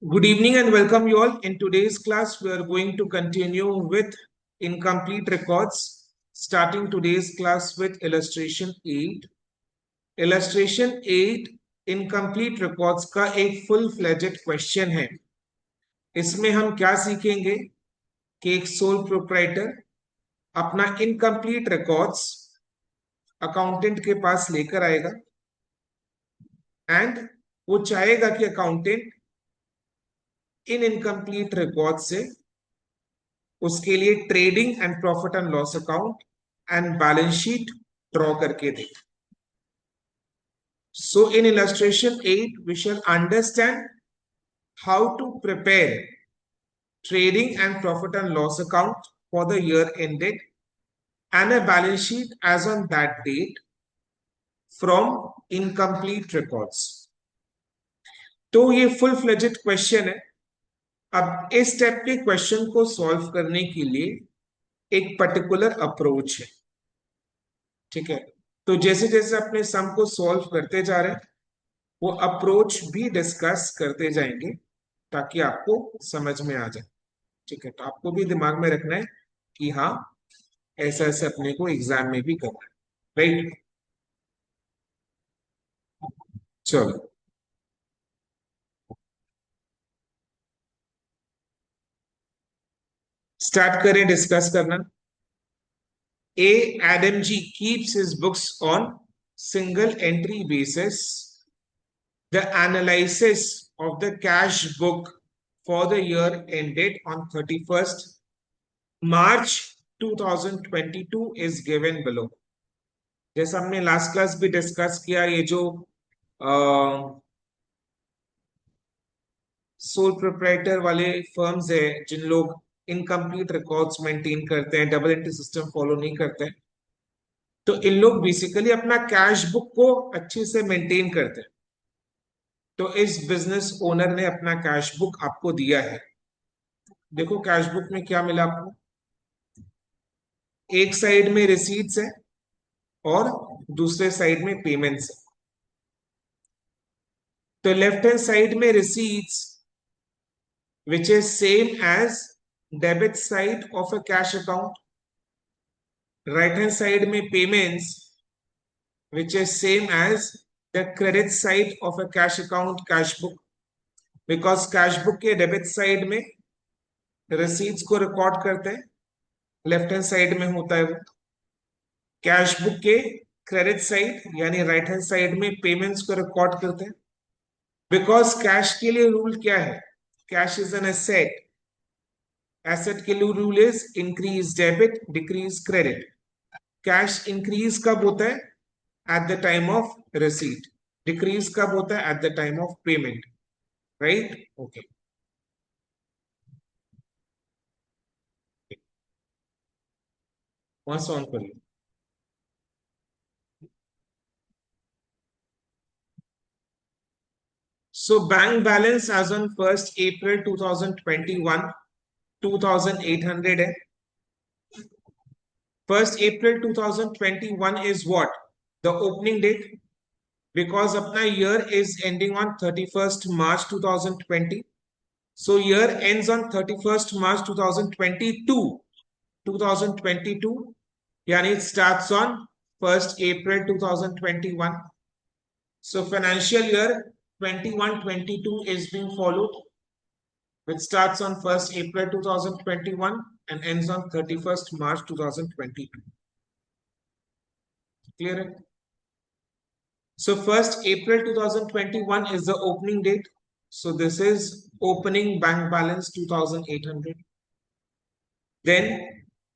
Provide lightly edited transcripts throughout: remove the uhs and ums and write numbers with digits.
Good evening and welcome you all. In today's class, we are going to continue with incomplete records, starting today's class with illustration 8. Illustration 8 incomplete records का एक full fledged question है. इसमें हम क्या सीखेंगे कि एक sole proprietor अपना incomplete records अकाउंटेंट के पास लेकर आएगा एंड वो चाहेगा कि अकाउंटेंट इन इनकम्प्लीट रिकॉर्ड से उसके लिए trading and profit and loss account and balance sheet draw करके दे. So in illustration 8 we shall understand how to prepare trading and profit and loss account for the year ended and a balance sheet as on that date from incomplete records. तो ये full fledged question है. अब इस type के question को solve करने के लिए एक पर्टिकुलर अप्रोच है. ठीक है, तो जैसे जैसे अपने सम को सॉल्व करते जा रहे हैं वो अप्रोच भी डिस्कस करते जाएंगे ताकि आपको समझ में आ जाए. ठीक है, तो आपको भी दिमाग में रखना है कि हाँ ऐसा ऐसे अपने को एग्जाम में भी करना है. राइट, चलो स्टार्ट करें डिस्कस करना. Adam G keeps his books on single entry basis. The analysis of the cash book for the year ended on 31st March 2022 is given below. जैसा हमने लास्ट क्लास भी डिस्कस किया, ये जो sole proprietor वाले firms है जिन लोग incomplete records maintain करते हैं, डबल एंट्री सिस्टम फॉलो नहीं करते हैं, तो इन लोग बेसिकली अपना कैश बुक को अच्छे से मेंटेन करते हैं. तो इस बिजनेस ओनर ने अपना कैश बुक आपको दिया है. देखो कैश बुक में क्या मिला आपको. एक साइड में रिसीट्स है और दूसरे साइड में पेमेंट्स है. तो लेफ्ट हैंड साइड में receipts which is same as debit side of a cash account. Right hand side में payments which is same as the credit side of a cash account, cash book. Because cash book के debit side में receipts को record करते हैं, left hand side में होता है वो. कैश बुक के क्रेडिट साइड यानी राइट हैंड साइड में पेमेंट्स को रिकॉर्ड करते हैं. बिकॉज कैश के लिए रूल क्या है, cash is an asset. Asset के लिए rule is increase debit decrease credit. Cash increase कब होता है, at the time of receipt. Decrease कब होता है, at the time of payment. Right, okay. वहां से ऑन करिए. So bank balance as on 1st April 2021 2800 है. 1st April 2021 is what? The opening date. Because अपना year is ending on 31st March 2020. So year ends on 31st March 2022. 2022. Yani it starts on 1st April 2021. So financial year 21-22 is being followed, which starts on 1st April 2021 and ends on 31st March 2022. Clear? So 1st April 2021 is the opening date. So this is opening bank balance 2800. Then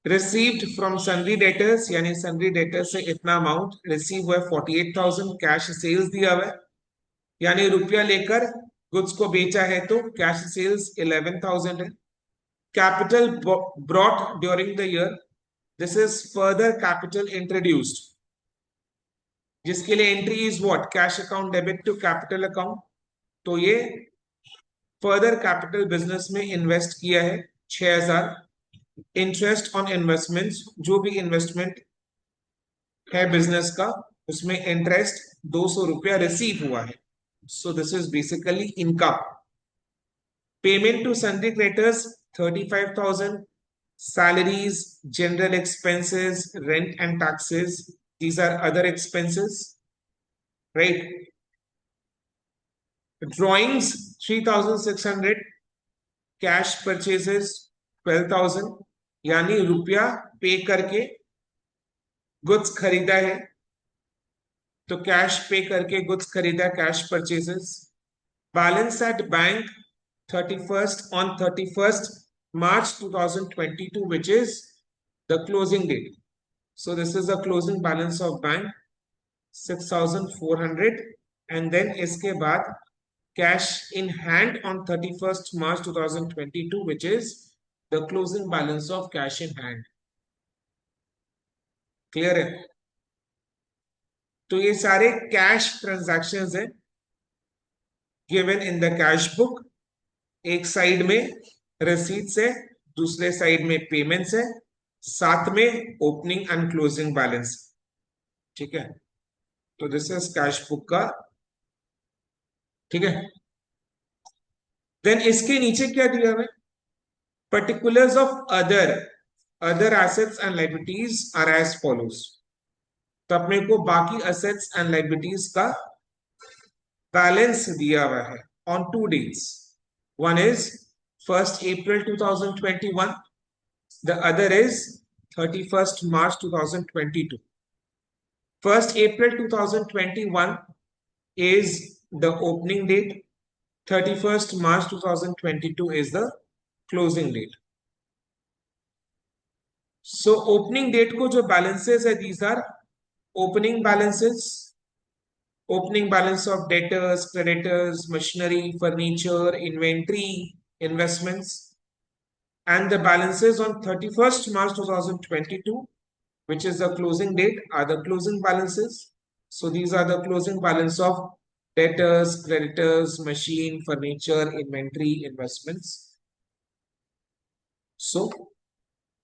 received from sundry debtors, यानी sundry debtors से इतना amount receive हुआ 48,000. cash sales दिया हुआ है, यानी रुपया लेकर गुड्स को बेचा है तो कैश सेल्स 11,000 है. Capital brought during the year, this is further capital introduced, जिसके लिए entry is what, cash account debit to capital account. तो ये फर्दर कैपिटल बिजनेस में इन्वेस्ट किया है 6,000. इंटरेस्ट ऑन इन्वेस्टमेंट्स, जो भी इन्वेस्टमेंट है बिजनेस का उसमें इंटरेस्ट 200 रुपया रिसीव हुआ है. So this is basically income. Payment to sundry creditors 35,000, salaries, general expenses, rent and taxes, these are other expenses, right? Drawings 3,600, cash purchases 12,000, यानी रुपया पे करके गुड्स खरीदा है, तो कैश पे करके गुड्स खरीदा, cash purchases. Balance at bank 31st March 2022, which is the closing date. So this is the closing balance of bank 6,400, and then इसके बाद cash in hand on 31st March 2022, which is the closing balance of cash in hand. Clear है? तो ये सारे cash transactions हैं given in the cash book. एक side में रसीद्स है, दूसरे साइड में पेमेंट्स है, साथ में ओपनिंग एंड क्लोजिंग बैलेंस। ठीक है, तो दिस इज कैश बुक का। ठीक है, देन इसके नीचे क्या दिया है? Particulars of other assets and liabilities are as follows. तो अपने को बाकी एसेट्स एंड लायबिलिटीज का बैलेंस दिया हुआ है on 2 dates. One is 1st April 2021, the other is 31st March 2022. 1st April 2021 is the opening date, 31st March 2022 is the closing date. So opening date को जो balances है, these are opening balances, opening balance of debtors, creditors, machinery, furniture, inventory, investments, and the balances on 31st March 2022, which is the closing date, are the closing balances. So these are the closing balance of debtors, creditors, machine, furniture, inventory, investments. So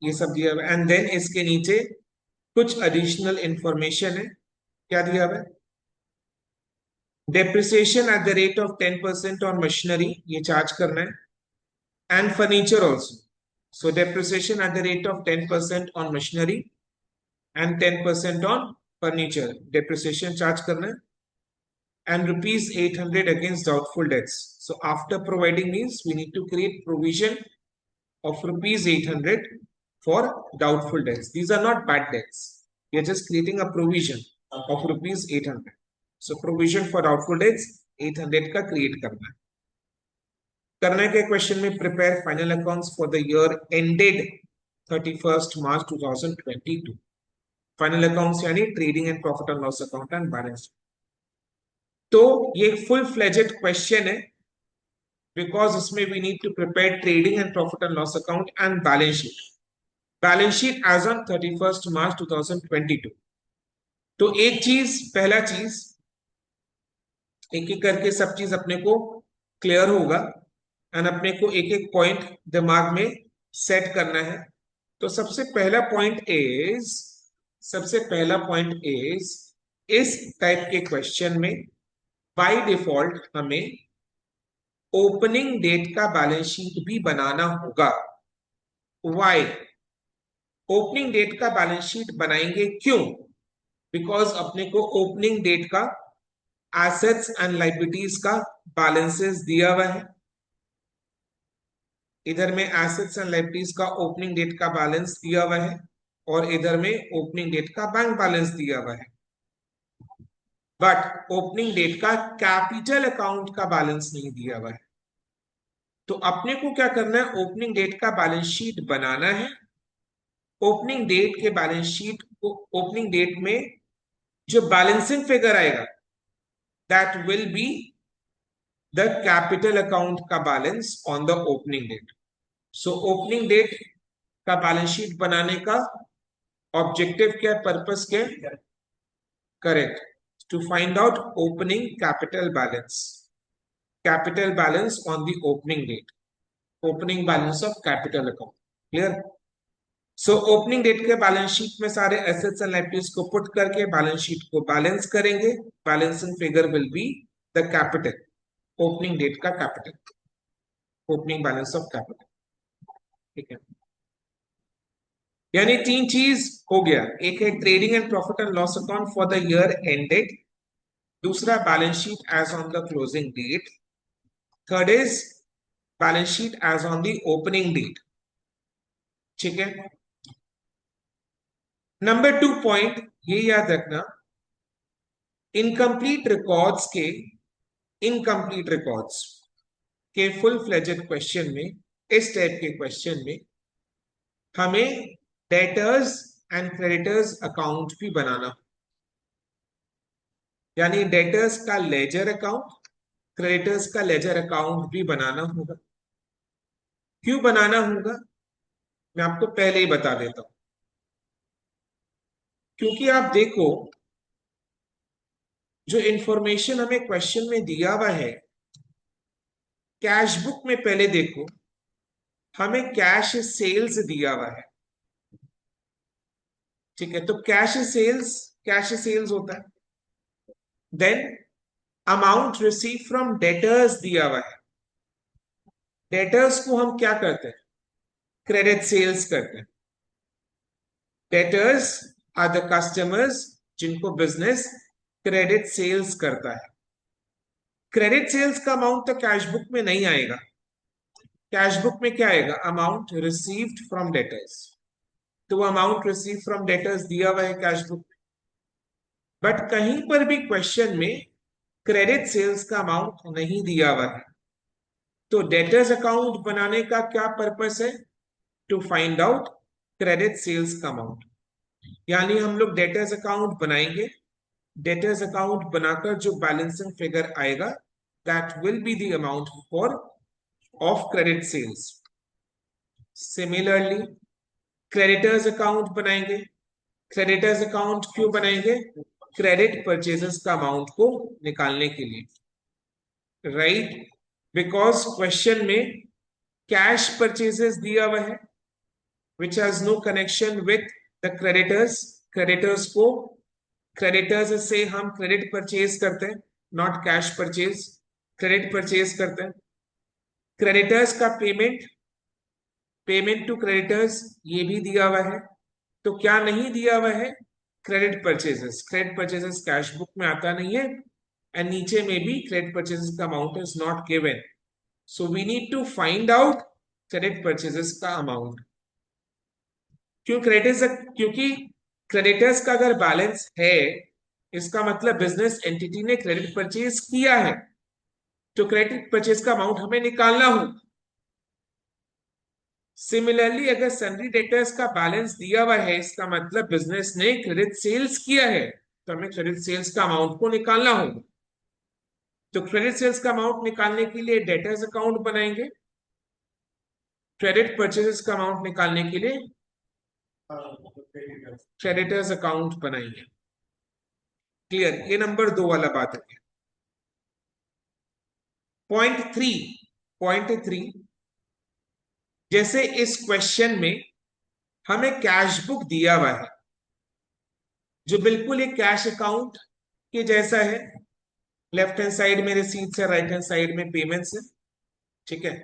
ये सब दिया हुआ है, and then इसके नीचे कुछ additional information है। क्या दिया हुआ है? Depreciation at the rate of 10% on machinery, ये चार्ज करना है, and furniture also. So depreciation at the rate of 10% on machinery and 10% on furniture, depreciation charge करना है, and rupees 800 against doubtful debts. So after providing these, we need to create provision of rupees 800 for doubtful debts. These are not bad debts. We are just creating a provision of rupees 800. So provision for doubtful debts 800 का create करना है। करने के question में prepare final accounts for the year ended 31st March 2022. Final accounts यानी trading and profit and loss account and balance sheet. तो ये एक फुल फ्लेजेड क्वेश्चन है, बिकॉज इसमें we need to prepare trading and profit and loss account and balance sheet. Balance sheet as on 31st March 2022। तो एक चीज, पहला चीज, एक एक करके सब चीज अपने को क्लियर होगा एंड अपने को एक एक पॉइंट दिमाग में सेट करना है। तो सबसे पहला पॉइंट इज इस टाइप के क्वेश्चन में बाय डिफॉल्ट हमें ओपनिंग डेट का बैलेंस शीट भी बनाना होगा। वाई? ओपनिंग डेट का बैलेंस शीट बनाएंगे क्यों? बिकॉज अपने को ओपनिंग डेट का एसेट्स एंड लायबिलिटीज का बैलेंसेस दिया हुआ है। इधर में एसेट्स एंड लायबिलिटीज का ओपनिंग डेट का बैलेंस दिया हुआ है और इधर में ओपनिंग डेट का बैंक बैलेंस दिया हुआ है, बट ओपनिंग डेट का कैपिटल अकाउंट का बैलेंस नहीं दिया हुआ है। तो अपने को क्या करना है? ओपनिंग डेट का बैलेंस शीट बनाना है। ओपनिंग डेट के बैलेंस शीट को, ओपनिंग डेट में जो बैलेंसिंग फिगर आएगा that will be the capital account का balance on the opening date. So opening date का बैलेंस शीट बनाने का ऑब्जेक्टिव क्या है, पर्पस क्या है? Correct, to find out opening capital balance on the opening date, opening balance of capital account. Clear? So opening date के balance sheet में सारे assets and liabilities को पुट करके बैलेंस शीट को बैलेंस करेंगे। Balancing figure will be the capital, opening date का capital. Opening balance of capital. ठीक है, यानी तीन चीज हो गया, एक है trading and profit and loss account for the year ended, दूसरा balance sheet as on the closing date, third is balance sheet as on the opening date. ठीक है, नंबर 2 पॉइंट ये याद रखना, इनकम्प्लीट रिकॉर्ड्स के, इनकम्प्लीट रिकॉर्ड्स के full fledged question में, इस टाइप के क्वेश्चन में हमें डेटर्स एंड क्रेडिटर्स अकाउंट भी बनाना, यानी डेटर्स का लेजर अकाउंट, क्रेडिटर्स का लेजर अकाउंट भी बनाना होगा। क्यों बनाना होगा मैं आपको पहले ही बता देता हूं, क्योंकि आप देखो जो इंफॉर्मेशन हमें क्वेश्चन में दिया हुआ है, कैश बुक में पहले देखो हमें कैश सेल्स दिया हुआ है। ठीक है, तो कैश सेल्स होता है, then amount receive from debtors दिया हुआ है, डेटर्स को हम क्या करते हैं, क्रेडिट सेल्स करते हैं। डेटर्स आर द कस्टमर्स जिनको बिजनेस क्रेडिट सेल्स करता है। क्रेडिट सेल्स का अमाउंट तो कैश बुक में नहीं आएगा, कैश बुक में क्या आएगा, अमाउंट रिसीव्ड फ्रॉम डेटर्स, तो वो अमाउंट रिसीव फ्रॉम डेटर्स दिया हुआ है कैश बुक में, बट कहीं पर भी क्वेश्चन में क्रेडिट सेल्स का अमाउंट नहीं दिया हुआ है। तो डेटर्स अकाउंट बनाने का क्या पर्पस है, to find out credit sales का अमाउंट, यानी हम लोग डेटर्स अकाउंट बनाएंगे, डेटर्स अकाउंट बनाकर जो बैलेंसिंग फिगर आएगा that will be the amount for of credit sales. Similarly creditors account बनाएंगे, क्रेडिटर्स अकाउंट क्यों बनाएंगे, क्रेडिट परचेजेस का अमाउंट को निकालने के लिए, राइट, बिकॉज क्वेश्चन में कैश परचेजेस दिया हुआ है which has no connection with the creditors, creditors को, क्रेडिटर्स से हम क्रेडिट परचेज करते हैं, not cash purchase, credit purchase करते हैं। क्रेडिटर्स का पेमेंट, पेमेंट टू क्रेडिटर्स ये भी दिया हुआ है, तो क्या नहीं दिया हुआ है, credit purchases, credit purchases cash book में आता नहीं है, एंड नीचे में भी क्रेडिट परचेजेस का amount is not given, so we need to find out credit purchases का अमाउंट। क्योंकि क्रेडिटर्स का अगर बैलेंस है इसका मतलब बिजनेस एंटिटी ने क्रेडिट परचेज किया है, तो क्रेडिट परचेज का अमाउंट हमें निकालना हो। सिमिलरली अगर सन्ड्री डेटर्स का बैलेंस दिया हुआ है इसका मतलब बिजनेस ने क्रेडिट सेल्स किया है, तो हमें क्रेडिट सेल्स का अमाउंट को निकालना होगा। तो क्रेडिट सेल्स का अमाउंट निकालने के लिए डेटर्स अकाउंट बनाएंगे, क्रेडिट परचेजेस का अमाउंट निकालने के लिए क्रेडिटर्स अकाउंट बनाएंगे। क्लियर, ये नंबर 2 वाला बात है। पॉइंट 3, जैसे इस क्वेश्चन में हमें कैश बुक दिया हुआ है जो बिल्कुल एक कैश अकाउंट के जैसा है, लेफ्ट हैंड साइड में रिसीट्स है, राइट हैंड साइड में पेमेंट्स है। ठीक है,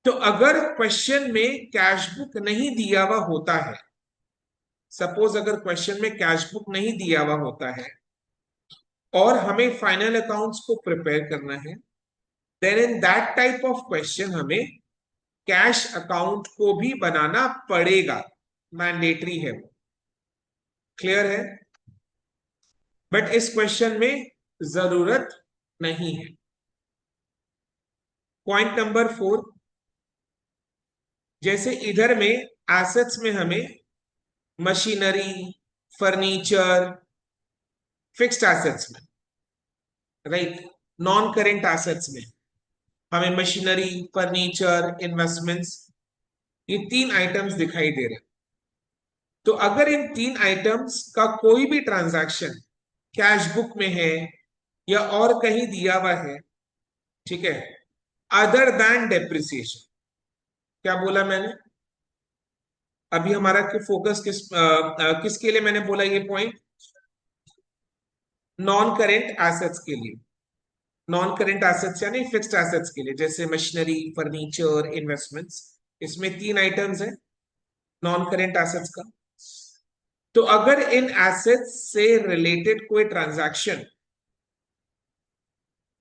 तो अगर क्वेश्चन में कैश बुक नहीं दिया हुआ होता है, सपोज अगर क्वेश्चन में कैश बुक नहीं दिया हुआ होता है और हमें फाइनल अकाउंट्स को प्रिपेयर करना है, then in that type of question हमें कैश अकाउंट को भी बनाना पड़ेगा, मैंडेटरी है वो। क्लियर है, बट इस क्वेश्चन में जरूरत नहीं है। पॉइंट नंबर 4, जैसे इधर में एसेट्स में हमें मशीनरी, फर्नीचर, फिक्स्ड एसेट्स में, राइट, नॉन करेंट एसेट्स में हमें मशीनरी, फर्नीचर, इन्वेस्टमेंट्स, ये 3 आइटम्स दिखाई दे रहे हैं। तो अगर इन 3 आइटम्स का कोई भी ट्रांजैक्शन कैश बुक में है या और कहीं दिया हुआ है, ठीक है, अदर देन डेप्रिसिएशन, क्या बोला मैंने अभी, हमारा फोकस किसके लिए मैंने बोला ये पॉइंट, नॉन करेंट एसेट्स के लिए। नॉन करेंट एसेट्स यानी फिक्स्ड एसेट्स के लिए, जैसे मशीनरी, फर्नीचर, इन्वेस्टमेंट्स, इसमें 3 आइटम्स हैं नॉन करेंट एसेट्स का। तो अगर इन एसेट्स से रिलेटेड कोई ट्रांजैक्शन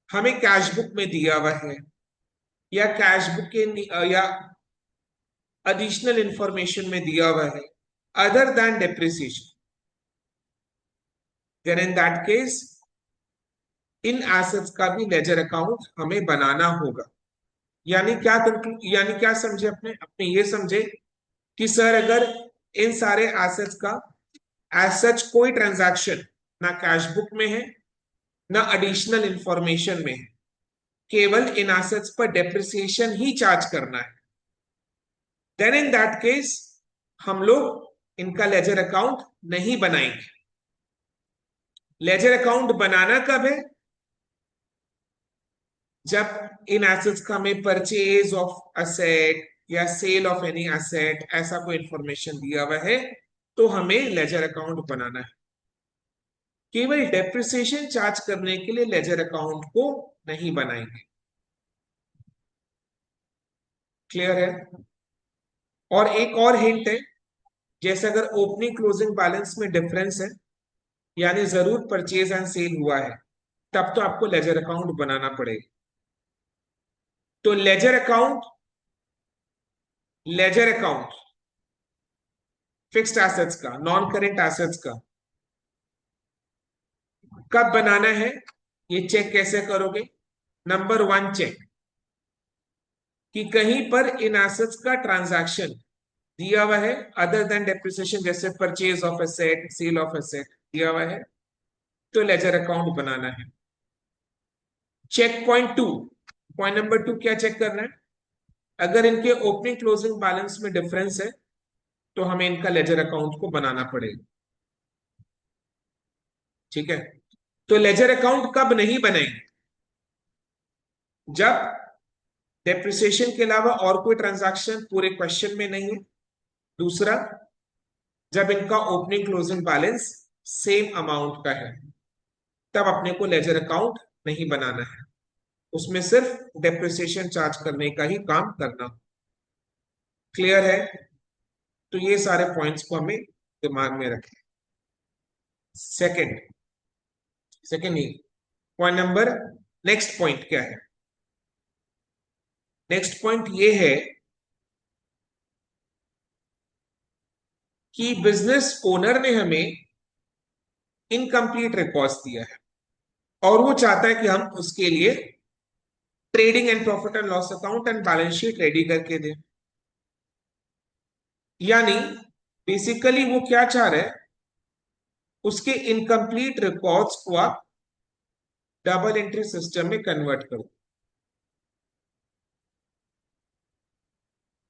हमें कैश बुक में दिया हुआ है, या कैश बुक के या एडिशनल इंफॉर्मेशन में दिया हुआ है other than depreciation, then in that case in assets का भी लेजर अकाउंट हमें बनाना होगा। यानी क्या समझे अपने अपने ये समझे कि सर अगर इन सारे एसेट्स का एज सच कोई ट्रांजैक्शन ना कैश बुक में है ना एडिशनल इंफॉर्मेशन में है, केवल इन एसेट्स पर डेप्रिसिएशन ही चार्ज करना है, देन इन दैट केस हम लोग इनका लेजर अकाउंट नहीं बनाएंगे। लेजर अकाउंट बनाना कब है? जब इन एसेट्स का हमें परचेज ऑफ असेट या सेल ऑफ एनी एसेट ऐसा कोई इंफॉर्मेशन दिया हुआ है तो हमें लेजर अकाउंट बनाना है। केवल डेप्रिसिएशन चार्ज करने के लिए लेजर अकाउंट को नहीं बनाएंगे। क्लियर है? और एक और हिंट है, जैसे अगर ओपनिंग क्लोजिंग बैलेंस में डिफरेंस है यानी जरूर परचेज एंड सेल हुआ है, तब तो आपको लेजर अकाउंट बनाना पड़ेगा। तो लेजर अकाउंट फिक्स्ड एसेट्स का, नॉन करेंट एसेट्स का कब बनाना है, ये चेक कैसे करोगे? नंबर 1 चेक कि कहीं पर इन एसेट्स का ट्रांजैक्शन दिया हुआ है अदर देन डेप्रिसिएशन, जैसे purchase of asset, sale of asset दिया हुआ है तो लेजर अकाउंट बनाना है। चेक पॉइंट नंबर 2 क्या चेक करना है? अगर इनके ओपनिंग क्लोजिंग बैलेंस में डिफरेंस है तो हमें इनका लेजर अकाउंट को बनाना पड़ेगा। ठीक है? तो लेजर अकाउंट कब नहीं बनाएंगे? जब डेप्रिसिएशन के अलावा और कोई ट्रांजैक्शन पूरे क्वेश्चन में नहीं है। दूसरा, जब इनका opening closing balance same amount का है, तब अपने को लेजर अकाउंट नहीं बनाना है, उसमें सिर्फ डेप्रिसिएशन चार्ज करने का ही काम करना। क्लियर है? तो ये सारे पॉइंट्स को हमें दिमाग में रखें। सेकंड सेकंड ही पॉइंट नंबर, नेक्स्ट पॉइंट क्या है? नेक्स्ट पॉइंट ये है कि बिजनेस ओनर ने हमें इनकम्प्लीट रिकॉर्ड्स दिया है और वो चाहता है कि हम उसके लिए trading and profit and loss account and balance sheet ready करके दें। यानी बेसिकली वो क्या चाह रहे हैं, उसके इनकम्प्लीट रिकॉर्ड्स को आप डबल एंट्री सिस्टम में कन्वर्ट करो।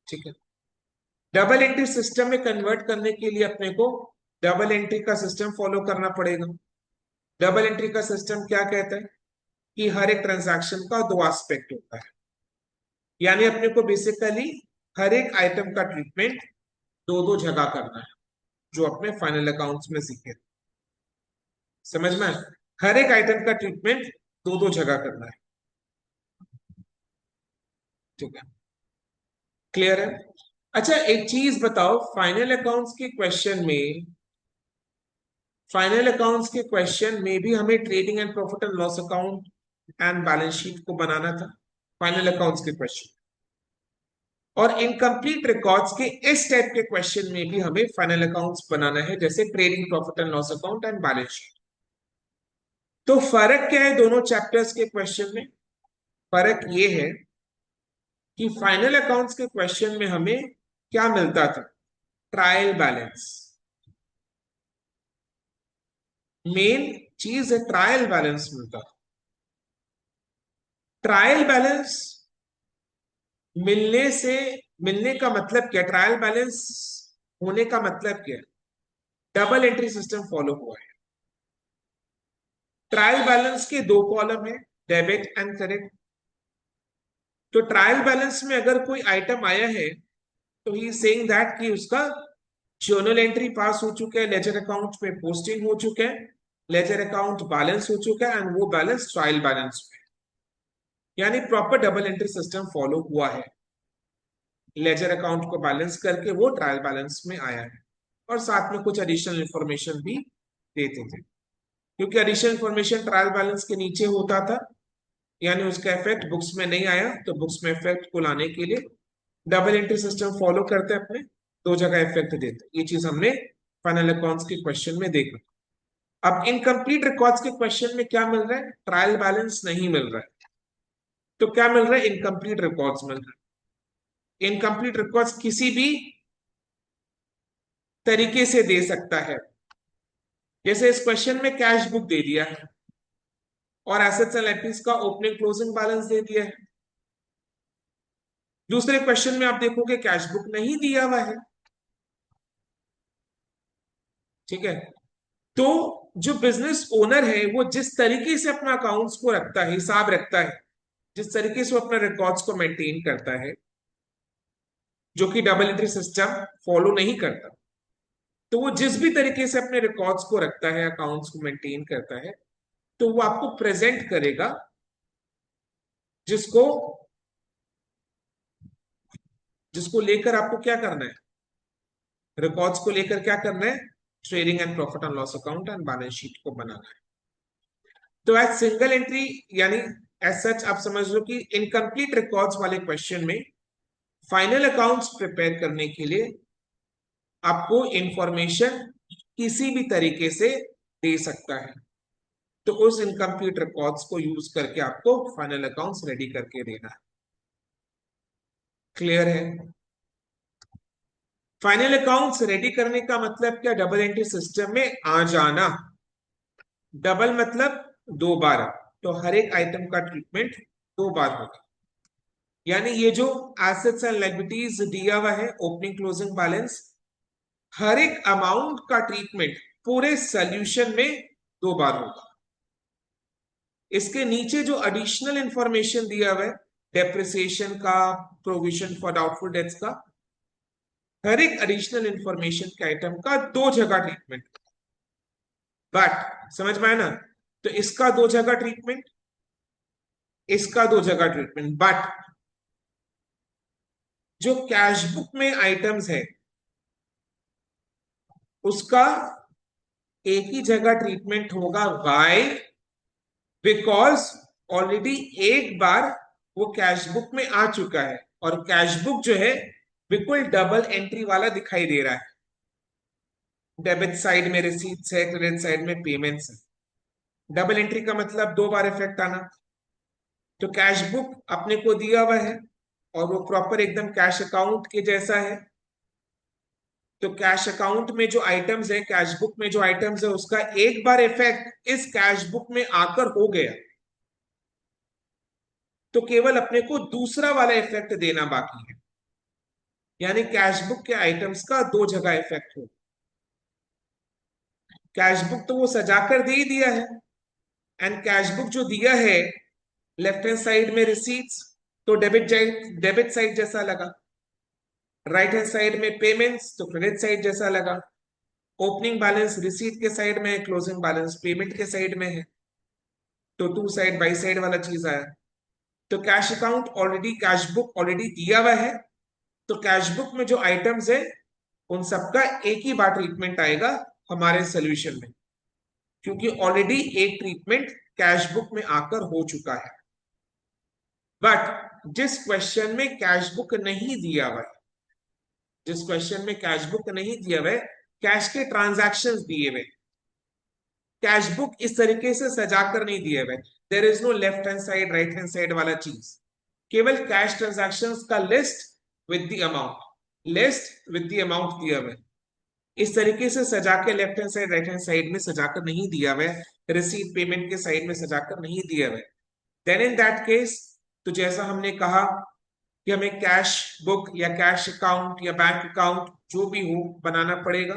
ठीक है? डबल एंट्री सिस्टम में कन्वर्ट करने के लिए अपने को डबल एंट्री का सिस्टम फॉलो करना पड़ेगा। डबल एंट्री का सिस्टम क्या कहता है कि हर एक ट्रांजैक्शन का 2 एस्पेक्ट होता है, यानी अपने को बेसिकली हर एक आइटम का ट्रीटमेंट दो दो जगह करना है, जो अपने फाइनल अकाउंट्स में सीखे। समझ में? हर एक आइटम का ट्रीटमेंट दो दो जगह करना है। ठीक है? क्लियर है? अच्छा, एक चीज बताओ, फाइनल अकाउंट्स के क्वेश्चन में भी हमें trading and profit and loss account and balance sheet को बनाना था, फाइनल अकाउंट्स के क्वेश्चन। और इनकम्प्लीट रिकॉर्ड्स के इस टाइप के क्वेश्चन में भी हमें फाइनल अकाउंट्स बनाना है, जैसे trading profit and loss account and balance sheet. तो फर्क क्या है दोनों चैप्टर्स के क्वेश्चन में? फर्क ये है कि फाइनल अकाउंट्स के क्वेश्चन में हमें क्या मिलता था? Trial balance. मेन चीज है ट्रायल बैलेंस मिलता। ट्रायल बैलेंस मिलने का मतलब क्या? ट्रायल बैलेंस होने का मतलब क्या? डबल एंट्री सिस्टम फॉलो हुआ है। ट्रायल बैलेंस के 2 कॉलम है, डेबिट एंड क्रेडिट। तो ट्रायल बैलेंस में अगर कोई आइटम आया है तो ही सेइंग दैट कि उसका जर्नल एंट्री पास हो चुका है, लेजर अकाउंट में पोस्टिंग हो चुका है, लेजर अकाउंट बैलेंस हो चुका है, एंड वो बैलेंस ट्रायल बैलेंस में। यानी proper double entry system follow हुआ है, लेजर अकाउंट को बैलेंस करके वो ट्रायल बैलेंस में आया है, और साथ में कुछ एडिशनल इंफॉर्मेशन भी देते थे, क्योंकि एडिशनल इंफॉर्मेशन ट्रायल बैलेंस के नीचे होता था, यानी उसका इफेक्ट बुक्स में नहीं आया, तो बुक्स में इफेक्ट को लाने के लिए डबल एंट्री सिस्टम फॉलो करते अपने, दो जगह इफेक्ट देते। ये चीज हमने फाइनल अकाउंट्स के क्वेश्चन में देखा। अब इनकम्प्लीट रिकॉर्ड्स के क्वेश्चन में क्या मिल रहा है? ट्रायल बैलेंस नहीं मिल रहा है, तो क्या मिल रहा है? इनकम्प्लीट रिकॉर्ड्स मिल रहा है। इनकम्प्लीट रिकॉर्ड्स किसी भी तरीके से दे सकता है, जैसे इस क्वेश्चन में कैश बुक दे दिया है और एसेट्स एंड लायबिलिटीज का ओपनिंग क्लोजिंग बैलेंस दे दिया है। दूसरे क्वेश्चन में आप देखोगे कैश बुक नहीं दिया हुआ है, ठीक है। तो जो बिजनेस ओनर है वो जिस तरीके से अपना अकाउंट्स को रखता है, हिसाब रखता है, जिस तरीके से वो अपने रिकॉर्ड्स को मेंटेन करता है, जो कि डबल एंट्री सिस्टम फॉलो नहीं करता, तो वो जिस भी तरीके से अपने रिकॉर्ड्स को रखता है, अकाउंट्स को मेंटेन करता है, तो वो आपको प्रेजेंट करेगा, जिसको जिसको लेकर आपको क्या करना है? रिकॉर्ड्स को लेकर क्या करना है? Trading and profit and loss account and balance sheet को बनाना है। तो एज सिंगल एंट्री, यानी एज सच आप समझ लो कि इनकम्प्लीट रिकॉर्ड्स वाले क्वेश्चन में फाइनल अकाउंट्स प्रिपेयर करने के लिए आपको इंफॉर्मेशन किसी भी तरीके से दे सकता है, तो उस इनकम्प्लीट रिकॉर्ड्स को यूज करके आपको फाइनल अकाउंट्स रेडी करके देना है। क्लियर है? फाइनल अकाउंट्स रेडी करने का मतलब क्या? डबल एंट्री सिस्टम में आ जाना। डबल मतलब दो बार, तो हर एक आइटम का ट्रीटमेंट दो बार होगा, यानी ये जो एसेट्स एंड लायबिलिटीज दिया हुआ है, ओपनिंग क्लोजिंग बैलेंस, हर एक अमाउंट का ट्रीटमेंट पूरे सॉल्यूशन में दो बार होगा। इसके नीचे जो एडिशनल इंफॉर्मेशन दिया हुआ है, डेप्रिसिएशन का, प्रोविजन फॉर डाउटफुल डेट्स का, हर एक एडिशनल इंफॉर्मेशन के आइटम का दो जगह ट्रीटमेंट। बट समझ में आया ना? तो इसका दो जगह ट्रीटमेंट, इसका दो जगह ट्रीटमेंट, बट जो कैश बुक में आइटम्स है उसका एक ही जगह ट्रीटमेंट होगा। वाई? बिकॉज ऑलरेडी एक बार वो कैश बुक में आ चुका है, और कैश बुक जो है बिल्कुल डबल एंट्री वाला दिखाई दे रहा है। डेबिट साइड में रिसीट्स है, क्रेडिट साइड में पेमेंट्स है। डबल एंट्री का मतलब दो बार इफेक्ट आना। तो कैश बुक अपने को दिया हुआ है और वो प्रॉपर एकदम कैश अकाउंट के जैसा है, तो कैश अकाउंट में जो आइटम्स है, कैश बुक में जो आइटम्स है, उसका एक बार इफेक्ट इस कैश बुक में आकर हो गया, तो केवल अपने को दूसरा वाला इफेक्ट देना बाकी है, यानी कैश बुक के आइटम्स का दो जगह इफेक्ट हो। कैश बुक तो वो सजाकर दे ही दिया है, एंड कैश बुक जो दिया है लेफ्ट हैंड साइड में रिसीट्स, तो डेबिट साइड जैसा लगा, राइट हैंड साइड में पेमेंट्स, तो क्रेडिट साइड जैसा लगा, ओपनिंग बैलेंस रिसीट के साइड में है, क्लोजिंग बैलेंस पेमेंट के साइड में है, तो टू साइड बाई साइड वाला चीज आया। तो cash account already, cash book already दिया हुआ है, तो कैश बुक में जो आइटम्स है उन सबका एक ही बार ट्रीटमेंट आएगा हमारे सोल्यूशन में, क्योंकि ऑलरेडी एक ट्रीटमेंट कैश बुक में आकर हो चुका है। बट जिस क्वेश्चन में कैश बुक नहीं दिया हुआ है, जिस क्वेश्चन में कैश बुक नहीं दिया हुआ है, कैश के ट्रांजैक्शंस दिए हुए, कैश बुक इस तरीके से सजाकर नहीं दिए हुए, there is no left hand side right hand side वाला चीज, केवल कैश ट्रांजैक्शंस का list with the amount, list with the amount दिया हुआ है। इस तरीके से सजा के left hand side right hand side में सजाकर नहीं दिया हुआ है, रिसीट पेमेंट के साइड में सजाकर नहीं दिया हुआ है, देन इन दैट केस, तो जैसा हमने कहा कि हमें कैश बुक या कैश अकाउंट या बैंक अकाउंट जो भी हो बनाना पड़ेगा,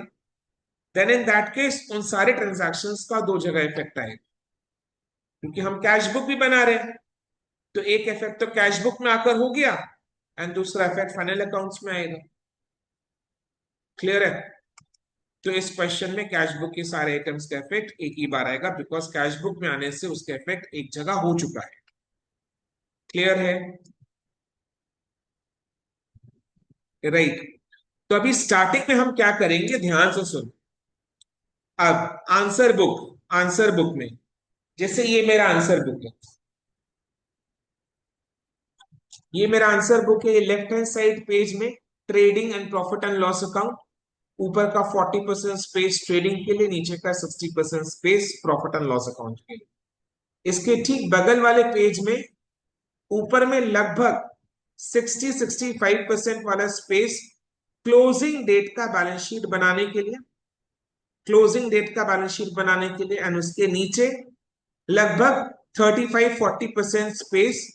देन इन दैट केस उन सारे ट्रांजैक्शंस का दो जगह इफेक्ट आएगा, क्योंकि हम कैश बुक भी बना रहे हैं, तो एक इफेक्ट तो कैश बुक में आकर हो गया एंड दूसरा इफेक्ट फाइनल अकाउंट्स में आएगा। क्लियर है? तो इस क्वेश्चन में कैश बुक के सारे आइटम्स का इफेक्ट एक ही बार आएगा, बिकॉज कैश बुक में आने से उसका इफेक्ट एक जगह हो चुका है। क्लियर है? राइट। तो अभी स्टार्टिंग में हम क्या करेंगे, ध्यान से सुन। अब आंसर बुक में, जैसे ये मेरा आंसर बुक है, ये मेरा आंसर बुक है, ये लेफ्ट हैंड साइड पेज में trading and profit and loss account, ऊपर का 40% स्पेस ट्रेडिंग के लिए, नीचे का 60% space profit and loss account के लिए। इसके ठीक बगल वाले पेज में ऊपर में लगभग 60-65% वाला स्पेस क्लोजिंग डेट का बैलेंस शीट बनाने के लिए, एंड उसके नीचे लगभग 35-40% स्पेस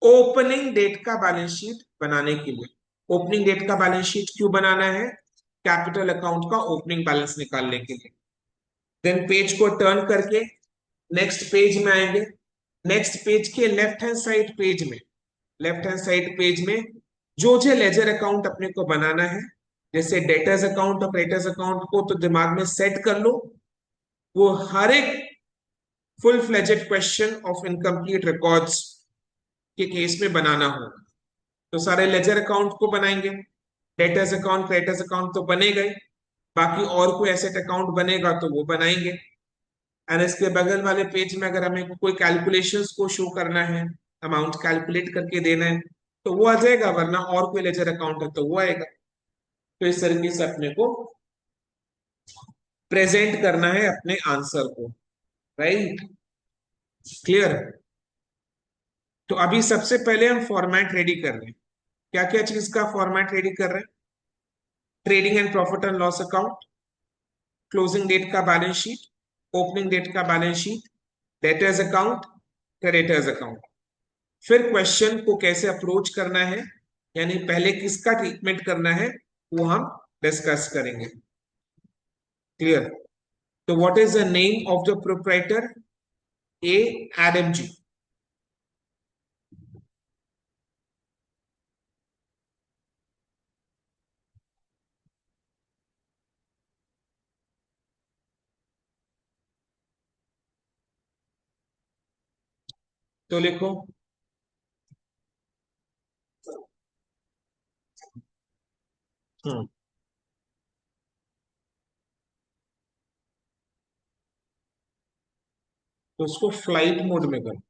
ओपनिंग डेट का बैलेंस शीट बनाने के लिए। ओपनिंग डेट का बैलेंस शीट क्यों बनाना है? कैपिटल अकाउंट का ओपनिंग बैलेंस निकालने के लिए। देन पेज को टर्न करके नेक्स्ट पेज में आएंगे। नेक्स्ट पेज के लेफ्ट हैंड साइड पेज में जो लेजर अकाउंट अपने को बनाना है, जैसे डेटर्स अकाउंट और क्रेडिटर्स अकाउंट को तो दिमाग में सेट कर लो, वो हर एक full fledged question of incomplete records के केस में बनाना होगा। तो सारे लेजर अकाउंट को बनाएंगे, डेटर्स अकाउंट क्रेडिटर्स अकाउंट तो बने गए, बाकी और कोई एसेट अकाउंट बनेगा तो वो बनाएंगे। एंड इसके बगल वाले पेज में अगर हमें कोई कैलकुलेशंस को शो करना है, अमाउंट कैलकुलेट करके देना है, तो वो आ जाएगा, वरना और कोई लेजर अकाउंट है तो वो आएगा। तो इस तरीके से अपने को प्रेजेंट करना है अपने आंसर को। राइट? क्लियर? तो अभी सबसे पहले हम फॉर्मेट रेडी कर रहे हैं। क्या क्या चीज का फॉर्मेट रेडी कर रहे हैं? Trading and profit and loss account, closing date का बैलेंस शीट, ओपनिंग डेट का balance sheet, debtors account, creditors account. फिर क्वेश्चन को कैसे अप्रोच करना है, यानी पहले किसका ट्रीटमेंट करना है, वो हम डिस्कस करेंगे। क्लियर? तो what is the name of the proprietor? A Adam ji. तो लिखो। हम्म। तो उसको फ्लाइट मोड में करो।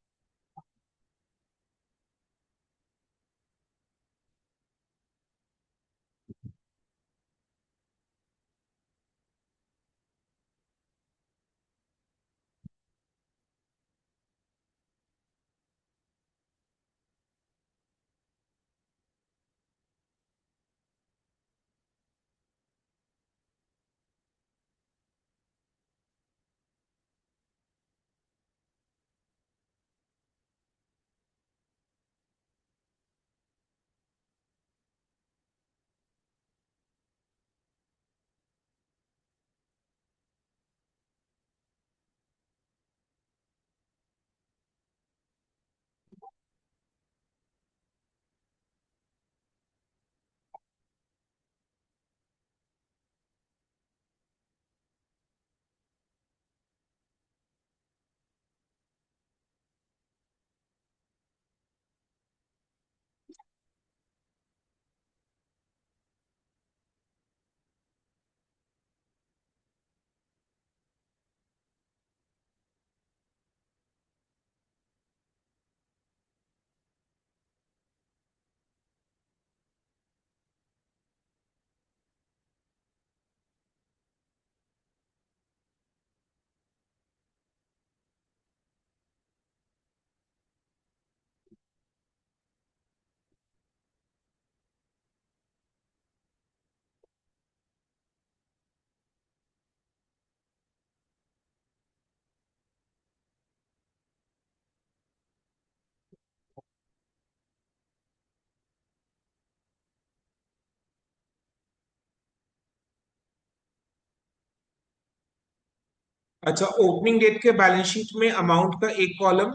अच्छा, ओपनिंग डेट के बैलेंस शीट में अमाउंट का एक कॉलम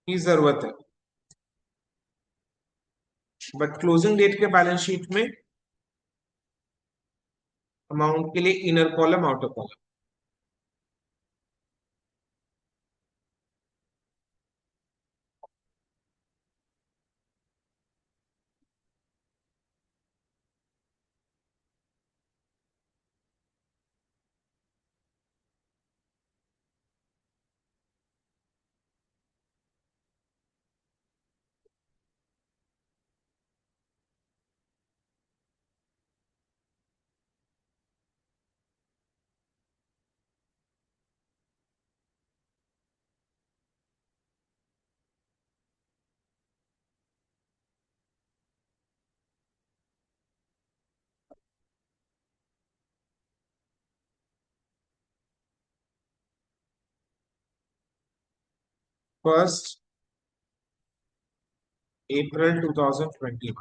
की जरूरत है, बट क्लोजिंग डेट के बैलेंस शीट में अमाउंट के लिए इनर कॉलम आउटर कॉलम। 1 अप्रैल 2020।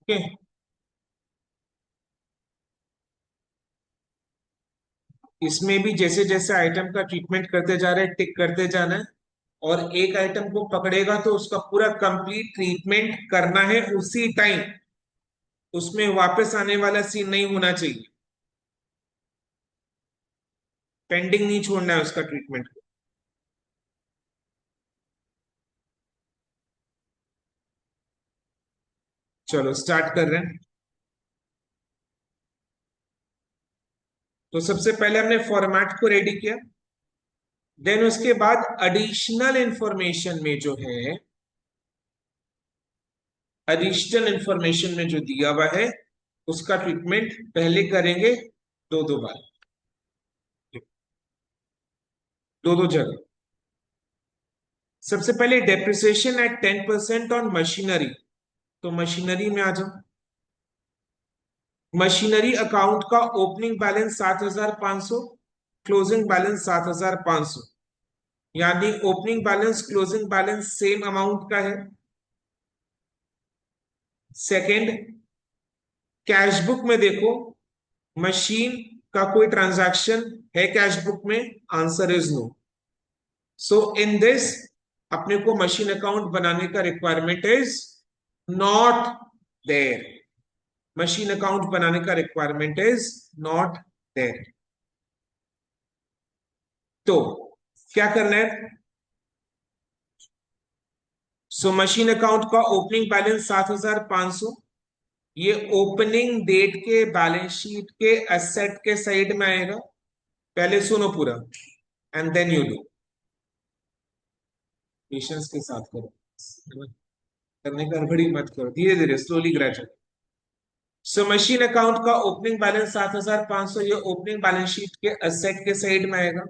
ओके, इसमें भी जैसे जैसे आइटम का ट्रीटमेंट करते जा रहे हैं, टिक करते जाना है। और एक आइटम को पकड़ेगा तो उसका पूरा कंप्लीट ट्रीटमेंट करना है उसी टाइम। उसमें वापस आने वाला सीन नहीं होना चाहिए। पेंडिंग नहीं छोड़ना है उसका ट्रीटमेंट को। चलो स्टार्ट कर रहे हैं। तो सबसे पहले हमने फॉर्मेट को रेडी किया। देन उसके बाद एडिशनल इंफॉर्मेशन में जो है, एडिशनल इंफॉर्मेशन में जो दिया हुआ है उसका ट्रीटमेंट पहले करेंगे दो दो बार, दो दो जगह। सबसे पहले डेप्रिसिएशन एट 10% ऑन मशीनरी। तो मशीनरी में आ जाओ। मशीनरी अकाउंट का ओपनिंग बैलेंस 7,500, क्लोजिंग बैलेंस 7,500, यानी opening balance closing balance same amount का है। सेकंड, कैश बुक में देखो, मशीन का कोई ट्रांजैक्शन है कैश बुक में? Answer is no. So in this अपने को मशीन अकाउंट बनाने का requirement is not there. Machine account बनाने का रिक्वायरमेंट इज नॉट देयर। तो क्या करना है? सो मशीन अकाउंट का ओपनिंग बैलेंस 7,500, ये ओपनिंग डेट के बैलेंस शीट के एसेट के साइड में आएगा। पहले सुनो पूरा and then you do. Patience के साथ करो, करने का हड़बड़ी मत करो, धीरे धीरे स्लोली ग्रेजुअली। सो मशीन अकाउंट का ओपनिंग बैलेंस 7,500, ये ओपनिंग बैलेंस शीट के एसेट के साइड में आएगा।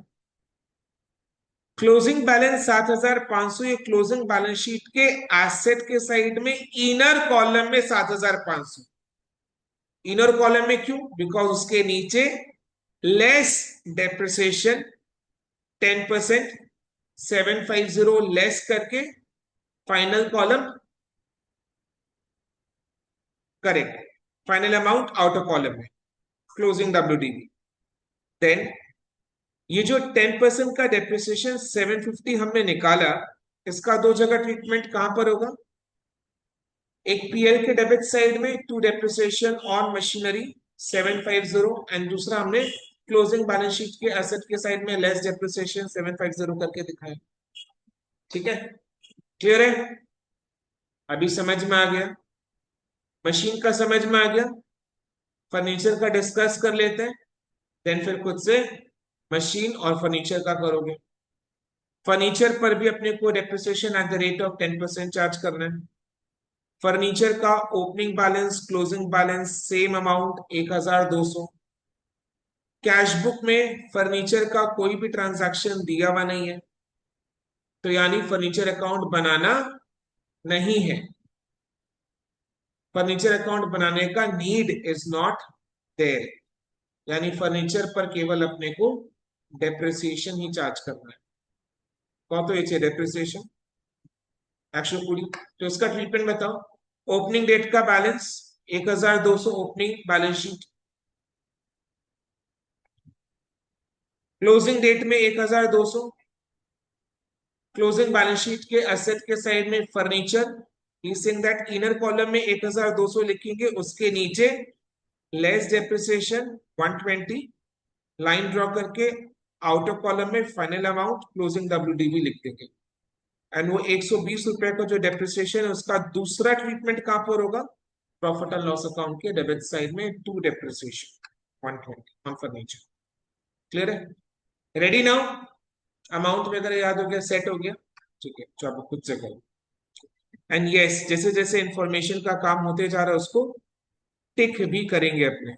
क्लोजिंग बैलेंस 7,500, ये क्लोजिंग बैलेंस शीट के एसेट के साइड में इनर कॉलम में 7,500। इनर कॉलम में क्यों? बिकॉज उसके नीचे लेस डेप्रिसिएशन 10%, 750 लेस करके final column, correct, final amount outer column में, क्लोजिंग डब्ल्यूडीबी। देन ये जो 10% का डेप्रिसिएशन 750 हमने निकाला, इसका दो जगह ट्रीटमेंट कहां पर होगा? एक पीएल के डेबिट साइड में to depreciation on machinery 750, and दूसरा हमने क्लोजिंग बैलेंस शीट के एसेट के साइड में लेस डेप्रिसिएशन 750 करके दिखाया। ठीक है, क्लियर है? अभी समझ में आ गया? मशीन का समझ में आ गया? फर्नीचर का डिस्कस कर लेते हैं, देन फिर खुद से मशीन और फर्नीचर का करोगे। फर्नीचर पर भी अपने को depreciation at the rate of 10% charge करना है। फर्नीचर का opening balance closing balance same amount 1,200। Cash book में फर्नीचर का कोई भी ट्रांजैक्शन दिया हुआ नहीं है, तो यानी फर्नीचर अकाउंट बनाना नहीं है। फर्नीचर अकाउंट बनाने का नीड इज नॉट देयर, यानी फर्नीचर पर केवल अपने को डेप्रिसिएशन ही चार्ज करना है। कौन तो ये डेप्रिसिएशन एक्चुअल पूरी, तो इसका ट्रीटमेंट बताओ। ओपनिंग डेट का balance 1200 opening balance sheet, closing date में 1200, क्लोजिंग बैलेंस शीट के एसेट के साइड में furniture, saying that inner column में 1200 लिखेंगे, उसके नीचे लेस डेप्रिसिएशन 120 लाइन ड्रॉ करके आउटर कॉलम में फाइनल अमाउंट क्लोजिंग डब्ल्यूडीवी लिख देंगे। एंड वो 120 रुपए का जो डेप्रिसिएशन है उसका दूसरा ट्रीटमेंट कहां पर होगा, प्रॉफिट एंड लॉस अकाउंट के डेबिट साइड में to depreciation 120 on furniture. Clear है? Ready now? अमाउंट वगैरह याद हो गया, सेट हो गया, ठीक है, तो आप खुद से करो। एंड यस, जैसे जैसे इंफॉर्मेशन का काम होते जा रहा है उसको टिक भी करेंगे अपने।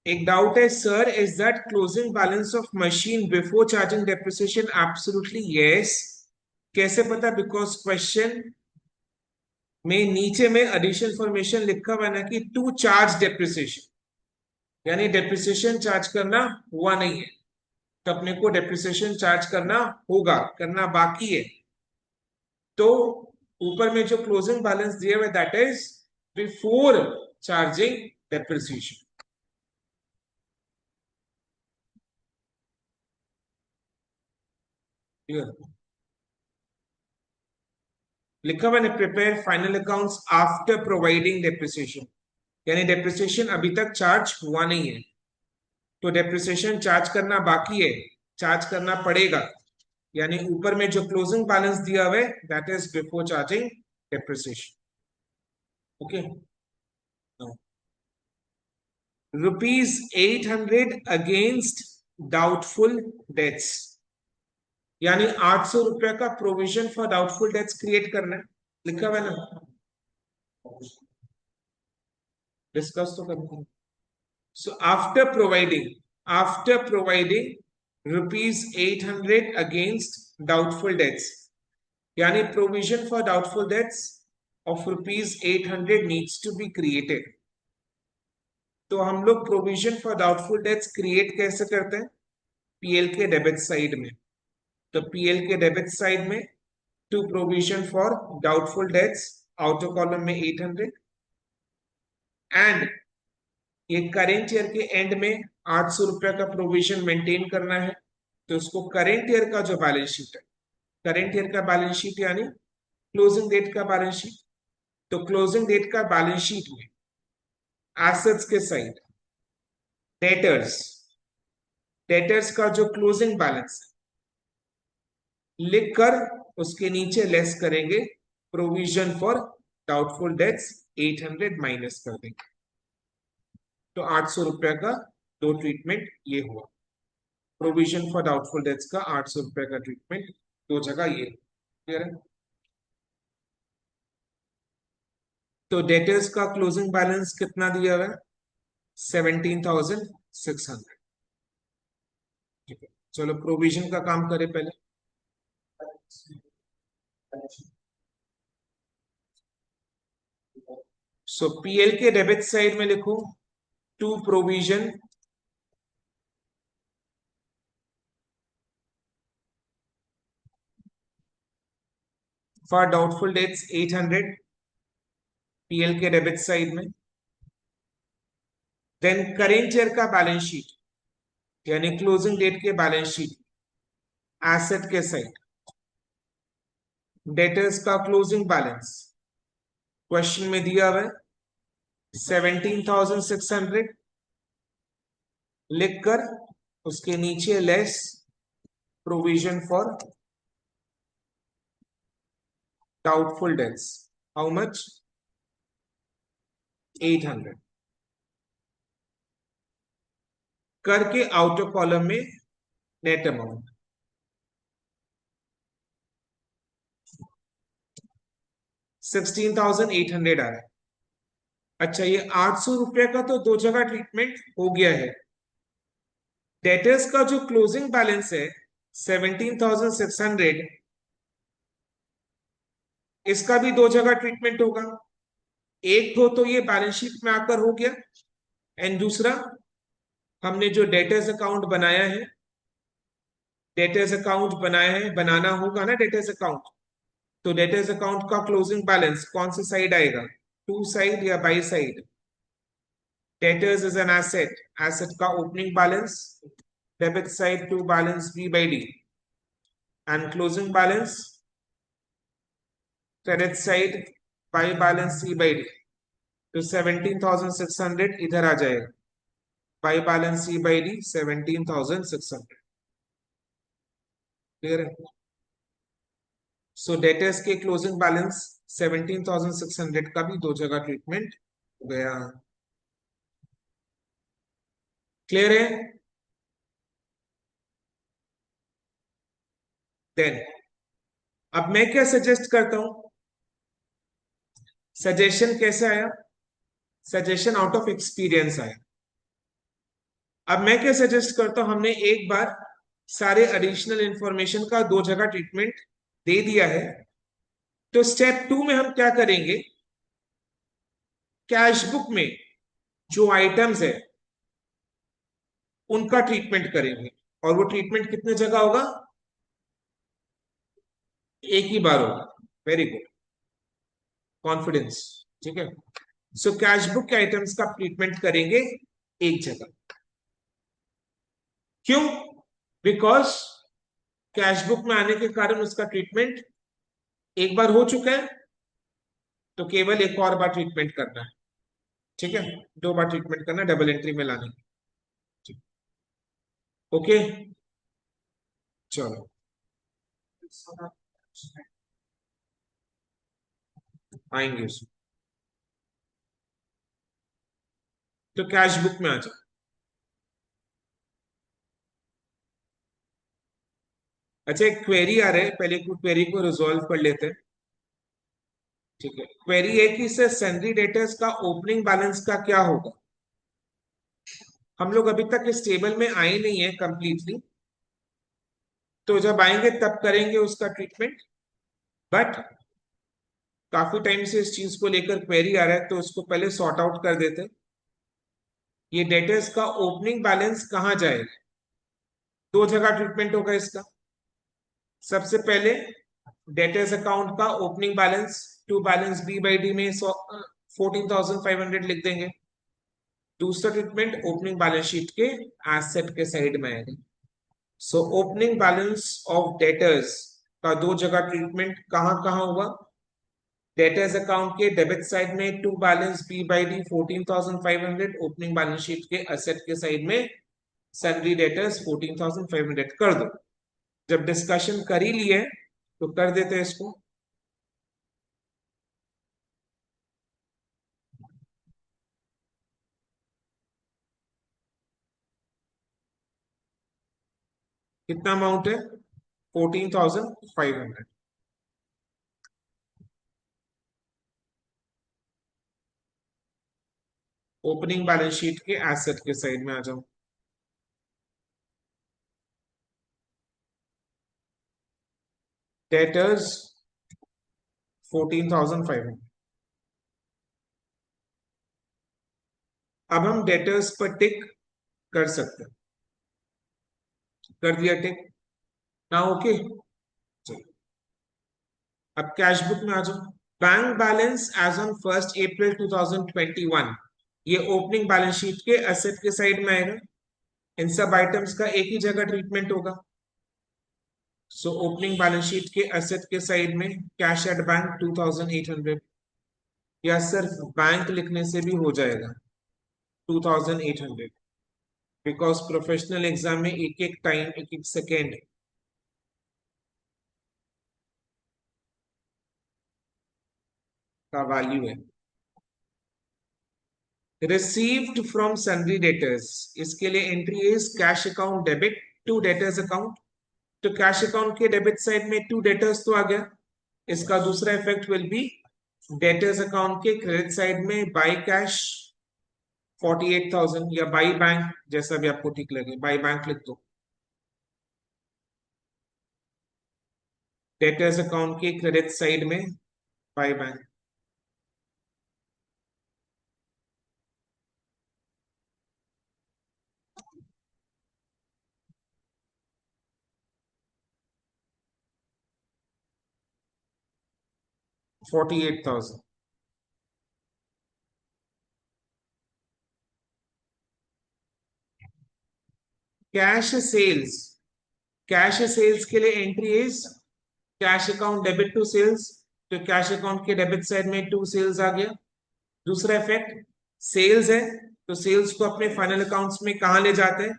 एक डाउट है sir, is that closing balance of machine before charging depreciation? Absolutely yes. कैसे पता? बिकॉज क्वेश्चन में नीचे में एडिशनल इंफॉर्मेशन लिखा हुआ है ना कि टू चार्ज डेप्रिसिएशन, यानी डेप्रिसिएशन चार्ज करना हुआ नहीं है, तो अपने को डेप्रिसिएशन चार्ज करना होगा, करना बाकी है। तो ऊपर में जो क्लोजिंग बैलेंस दिया हुआ है that is before charging depreciation. लिखा हुआ है prepare final accounts after providing depreciation, यानी डेप्रिसिएशन अभी तक चार्ज हुआ नहीं है, तो डेप्रिसिएशन चार्ज करना बाकी है, चार्ज करना पड़ेगा। यानी ऊपर में जो क्लोजिंग बैलेंस दिया हुआ है that is before charging depreciation. Okay, ₹800 against doubtful debts, यानी 800 रुपया का provision for doubtful dates create करना है। लिखा हुआ है ना, डिस्कस तो करना है। So after providing ₹800 against doubtful debts, यानी provision for doubtful debts of rupees 800 needs to be created. तो हम लोग provision for doubtful dates create कैसे करते हैं? पीएल के डेबिट साइड में. तो पीएल के डेबिट साइड में to provision for doubtful debts, outer column में 800 एंड ये करेंट ईयर के एंड में 800 रुपया का प्रोविजन मेंटेन करना है. तो उसको करेंट ईयर का जो बैलेंस शीट है, करेंट ईयर का बैलेंस शीट यानी क्लोजिंग डेट का बैलेंस शीट. तो क्लोजिंग डेट का बैलेंस शीट में एसेट्स के साइड डेटर्स, डेटर्स का जो क्लोजिंग बैलेंस है लिखकर उसके नीचे लेस करेंगे provision for doubtful debts 800 minus कर देंगे. तो 800 रुपया का दो ट्रीटमेंट ये हुआ. प्रोविजन फॉर डाउटफुल डेट्स का 800 रुपया का ट्रीटमेंट दो जगह ये. क्लियर है? तो डेटर्स का क्लोजिंग बैलेंस कितना दिया हुआ है? 17,600. ठीक है, चलो प्रोविजन का काम करें पहले. सो पीएल के डेबिट साइड में लिखो to provision for doubtful debts 800 PL के डेबिट साइड में. देन करेंट ईयर का बैलेंस शीट यानी क्लोजिंग डेट के बैलेंस शीट एसेट के साइड डेटर्स का क्लोजिंग बैलेंस क्वेश्चन में दिया हुआ है 17,600 लिखकर उसके नीचे less provision for doubtful debts. How much? 800 करके आउटर कॉलम में नेट अमाउंट 16,800 आ रहा है. अच्छा, ये 800 रुपया का तो दो जगह ट्रीटमेंट हो गया है. डेटर्स का जो क्लोजिंग बैलेंस है 17,600, इसका भी दो जगह ट्रीटमेंट होगा. एक तो ये बैलेंस शीट में आकर हो गया एंड दूसरा हमने जो डेटर्स अकाउंट बनाया है, डेटर्स अकाउंट बनाया है, बनाना होगा ना डेटर्स अकाउंट. तो डेटर्स अकाउंट का क्लोजिंग बैलेंस कौन सी साइड आएगा? टू साइड या by side? Debtors is an asset, asset का opening balance debit side to balance B by D and closing balance credit side by balance C by D. तो 17,600 इधर आ जाएगा by balance C by D 17,600. Clear है? So debtors के closing balance 17,600 का भी दो जगह ट्रीटमेंट हो गया. क्लियर है? देन अब मैं क्या सजेस्ट करता हूं? सजेशन कैसे आया? सजेशन आउट ऑफ एक्सपीरियंस आया. अब मैं क्या सजेस्ट करता हूं, हमने एक बार सारे एडिशनल इंफॉर्मेशन का दो जगह ट्रीटमेंट दे दिया है. तो स्टेप 2 में हम क्या करेंगे? कैश बुक में जो आइटम्स है उनका ट्रीटमेंट करेंगे. और वो ट्रीटमेंट कितने जगह होगा? एक ही बार होगा. Very good, confidence. ठीक है. सो कैश बुक के आइटम्स का ट्रीटमेंट करेंगे एक जगह. क्यों? बिकॉज कैश बुक में आने के कारण उसका ट्रीटमेंट एक बार हो चुका है, तो केवल एक और बार ट्रीटमेंट करना है. ठीक है, दो बार ट्रीटमेंट करना, डबल एंट्री में लाने. ओके, चलो आएंगे उसमें. तो कैश बुक में आ जाओ. अच्छा, एक क्वेरी आ रहा है, पहले क्वेरी को रिजॉल्व कर लेते हैं. ठीक है, क्वेरी है कि सर सैलरी डेटर्स का ओपनिंग बैलेंस का क्या होगा? हम लोग अभी तक इस टेबल में आए नहीं है कंप्लीटली, तो जब आएंगे तब करेंगे उसका ट्रीटमेंट. बट काफी टाइम से इस चीज को लेकर क्वेरी आ रहा है, तो इसको पहले सॉर्ट आउट कर देते हैं। ये डेटर्स का ओपनिंग बैलेंस कहाँ जाएगा? दो जगह ट्रीटमेंट होगा इसका। सबसे पहले डेटर्स अकाउंट का opening balance to balance B by D में 14,500 लिख देंगे। दूसरा ट्रीटमेंट ओपनिंग बैलेंस शीट के एसेट के साइड में आएगा। So opening balance of debtors का दो जगह ट्रीटमेंट कहाँ कहाँ हुआ? डेटर्स अकाउंट के डेबिट साइड में to balance B by D 14,500, opening balance sheet के एसेट के साइड में सन्ड्री डेटर्स 14,500 कर दो। जब डिस्कशन कर ही लिए तो कर देते हैं इसको। कितना अमाउंट है? 14,500। ओपनिंग बैलेंस शीट के एसेट के साइड में आ जाओ। डेटर्स 14,500। अब हम डेटर्स पर टिक कर सकते हैं। कर दिया टिक ना? ओके, चलो अब कैश बुक में आ जाओ। बैंक बैलेंस एज ऑन 1 अप्रैल 2021, ये ओपनिंग बैलेंस शीट के एसेट के साइड में आएगा। इन सब आइटम्स का एक ही जगह ट्रीटमेंट होगा। सो ओपनिंग बैलेंस शीट के एसेट के साइड में कैश एट बैंक 2,800, या सिर्फ बैंक लिखने से भी हो जाएगा 2,800, बिकॉज प्रोफेशनल एग्जाम में एक एक टाइम एक एक सेकेंड का वैल्यू है। रिसीव्ड फ्रॉम सन्ड्री डेटर्स, इसके लिए entry is cash account debit to debtors account. तो कैश अकाउंट के डेबिट साइड में टू डेटर्स तो आ गया। इसका दूसरा effect will be debtors account के क्रेडिट साइड में बाई कैश 48,000, या बाई बैंक, जैसा भी आपको ठीक लगे, बाई बैंक लिख दो। डेटर्स अकाउंट के क्रेडिट साइड में by bank. $48,000। Cash sales, cash sales के लिए entry is cash account debit to sales. तो कैश अकाउंट के डेबिट साइड में टू सेल्स आ गया। दूसरा इफेक्ट सेल्स है, तो सेल्स को अपने फाइनल अकाउंट्स में कहां ले जाते हैं?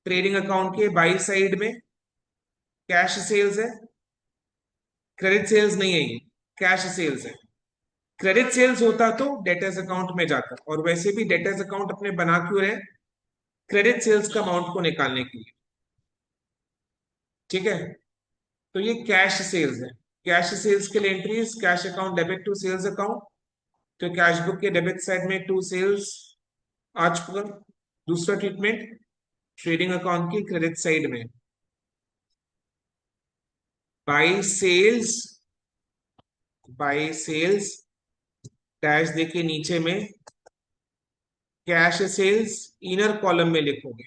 ट्रेडिंग अकाउंट के बाई साइड में। कैश सेल्स है, क्रेडिट सेल्स नहीं है, ये कैश सेल्स है। क्रेडिट सेल्स होता तो डेटर्स अकाउंट में जाता, और वैसे भी डेटर्स अकाउंट अपने बना क्यों रहे? क्रेडिट सेल्स का अमाउंट को निकालने के लिए। ठीक है, तो ये कैश सेल्स है। कैश सेल्स के लिए entry cash account debit to sales account. तो कैश बुक के डेबिट साइड में टू सेल्स आ चुका। दूसरा ट्रीटमेंट ट्रेडिंग अकाउंट की क्रेडिट साइड में by sales, by sales dash देके नीचे में कैश सेल्स इनर कॉलम में लिखोगे,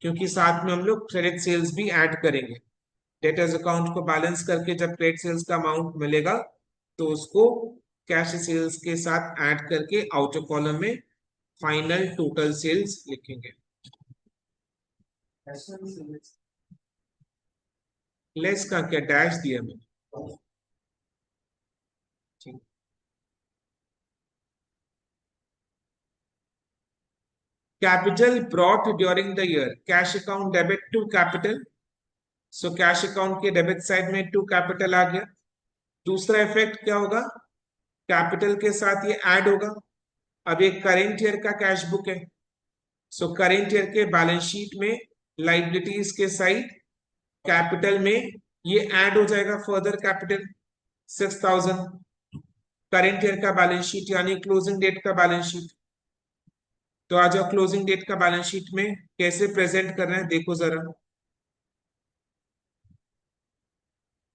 क्योंकि साथ में हम लोग क्रेडिट सेल्स भी ऐड करेंगे। डेटर्स अकाउंट को बैलेंस करके जब क्रेडिट सेल्स का अमाउंट मिलेगा तो उसको कैश सेल्स के साथ ऐड करके आउटर कॉलम में फाइनल टोटल सेल्स लिखेंगे। लेस का क्या डैश दिया मैंने? ठीक। Capital brought during the year, cash account debit to capital. So cash account के डेबिट साइड में टू कैपिटल आ गया। दूसरा इफेक्ट क्या होगा? कैपिटल के साथ ये ऐड होगा। अब ये करेंट ईयर का कैश बुक है, सो करेंट ईयर के बैलेंस शीट में लाइबिलिटीज के साइड कैपिटल में ये ऐड हो जाएगा। Further capital 6,000। करेंट ईयर का बैलेंस शीट यानी क्लोजिंग डेट का बैलेंस शीट। तो आ जाओ क्लोजिंग डेट का बैलेंस शीट में कैसे प्रेजेंट कर रहे हैं देखो जरा।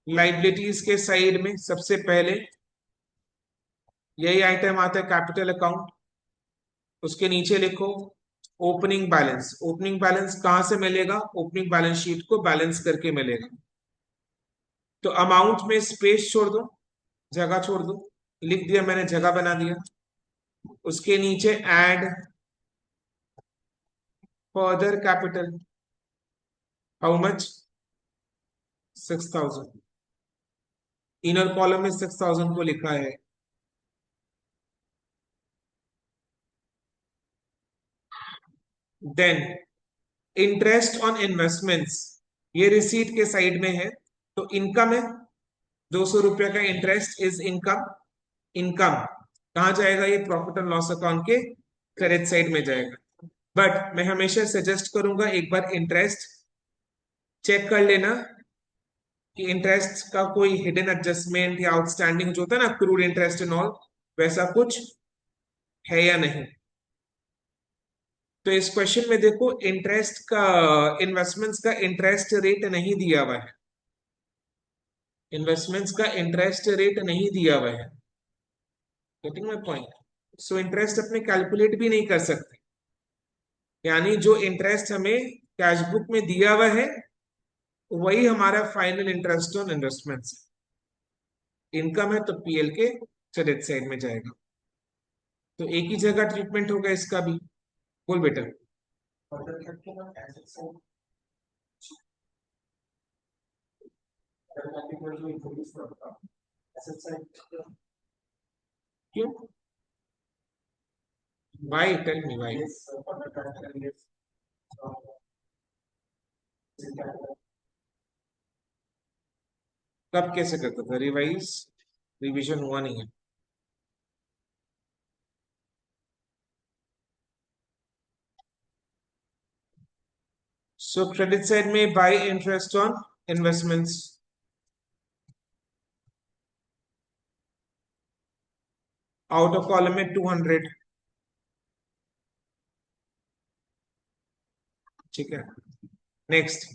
लाइबिलिटीज के साइड में सबसे पहले यही आइटम आता है कैपिटल अकाउंट। उसके नीचे लिखो ओपनिंग बैलेंस। ओपनिंग बैलेंस कहां से मिलेगा? ओपनिंग बैलेंस शीट को बैलेंस करके मिलेगा। तो अमाउंट में स्पेस छोड़ दो, जगह छोड़ दो, लिख दिया मैंने, जगह बना दिया। उसके नीचे add further capital, how much? 6,000। Inner column में 6,000 को लिखा है। देन इंटरेस्ट ऑन इन्वेस्टमेंट्स, ये रिसीट के साइड में है, तो इनकम है। 200 रुपया का इंटरेस्ट इज इनकम। इनकम कहाँ जाएगा? ये प्रॉफिट एंड लॉस अकाउंट के क्रेडिट साइड में जाएगा। बट मैं हमेशा सजेस्ट करूंगा एक बार इंटरेस्ट चेक कर लेना कि इंटरेस्ट का कोई हिडन एडजस्टमेंट या आउटस्टैंडिंग जो होता है ना, क्रूड इंटरेस्ट एंड ऑल, वैसा कुछ है या नहीं। तो इस क्वेश्चन में देखो, इंटरेस्ट का, इन्वेस्टमेंट्स का इंटरेस्ट रेट नहीं दिया हुआ है। इन्वेस्टमेंट्स का इंटरेस्ट रेट नहीं दिया हुआ है। Getting my point? So interest अपने कैलकुलेट भी नहीं कर सकते। यानी जो इंटरेस्ट हमें कैश बुक में दिया हुआ है वही हमारा final interest on investments. Income है तो पीएल के क्रेडिट साइड में जाएगा। तो एक ही जगह ट्रीटमेंट होगा इसका भी। बोल बेटा। क्यों? वाई? Tell me why. कब कैसे करता था रिवाइज? रिवीजन हुआ नहीं है। सो क्रेडिट साइड में by interest on investments, out of column में 200। ठीक है, next.